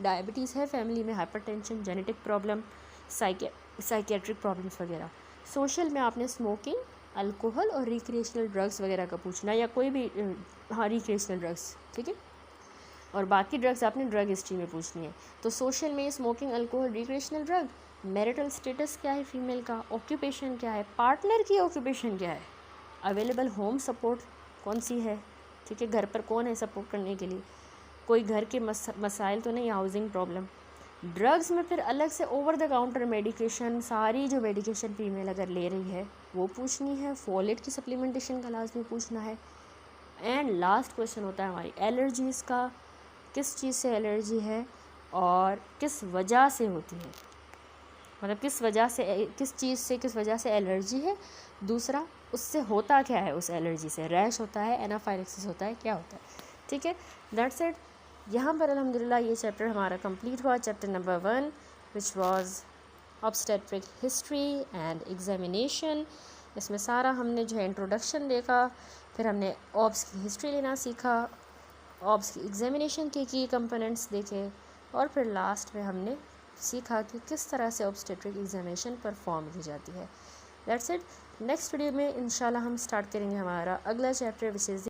डायबिटीज़ है फैमिली में, hypertension, genetic problem, psychiatric problems वगैरह। सोशल में आपने स्मोकिंग, अल्कोहल और रिक्रिएशनल ड्रग्स वगैरह का पूछना, या कोई भी रिक्रिएशनल ड्रग्स, ठीक है। और बाकी ड्रग्स आपने ड्रग हिस्ट्री में पूछनी है। तो सोशल में smoking, alcohol, recreational drug, marital status क्या है फीमेल का, ऑक्यूपेशन क्या है, पार्टनर की ऑक्यूपेशन क्या है, अवेलेबल होम सपोर्ट कौन सी है, ठीक है, घर पर कौन है सपोर्ट करने के लिए, कोई घर के मसाइल तो नहीं, हाउसिंग प्रॉब्लम। ड्रग्स में फिर अलग से ओवर द काउंटर मेडिकेशन, सारी जो मेडिकेशन फीमेल अगर ले रही है वो पूछनी है। फोलेट की सप्लीमेंटेशन का लाजमी पूछना है। एंड लास्ट क्वेश्चन होता है हमारी एलर्जीज़ का, किस चीज़ से एलर्जी है और किस वजह से होती है, मतलब किस चीज़ से किस वजह से एलर्जी है। दूसरा, उससे होता क्या है, उस एलर्जी से रैश होता है, एनाफाइलेक्सिस होता है, क्या होता है, ठीक है। That's it. यहाँ पर अल्हम्दुलिल्लाह ये चैप्टर हमारा कंप्लीट हुआ, chapter number 1 which was obstetric history and examination. इसमें सारा हमने जो है इंट्रोडक्शन देखा, फिर हमने ऑब्स की हिस्ट्री लेना सीखा, ऑब्स की एग्जामिनेशन के की कंपोनेंट्स देखे, और फिर लास्ट में हमने सीखा कि किस तरह से ऑब्स्टेट्रिक एग्जामिनेशन परफॉर्म की जाती है। That's it. नेक्स्ट वीडियो में इंशाल्लाह हम स्टार्ट करेंगे हमारा अगला चैप्टर विच इज़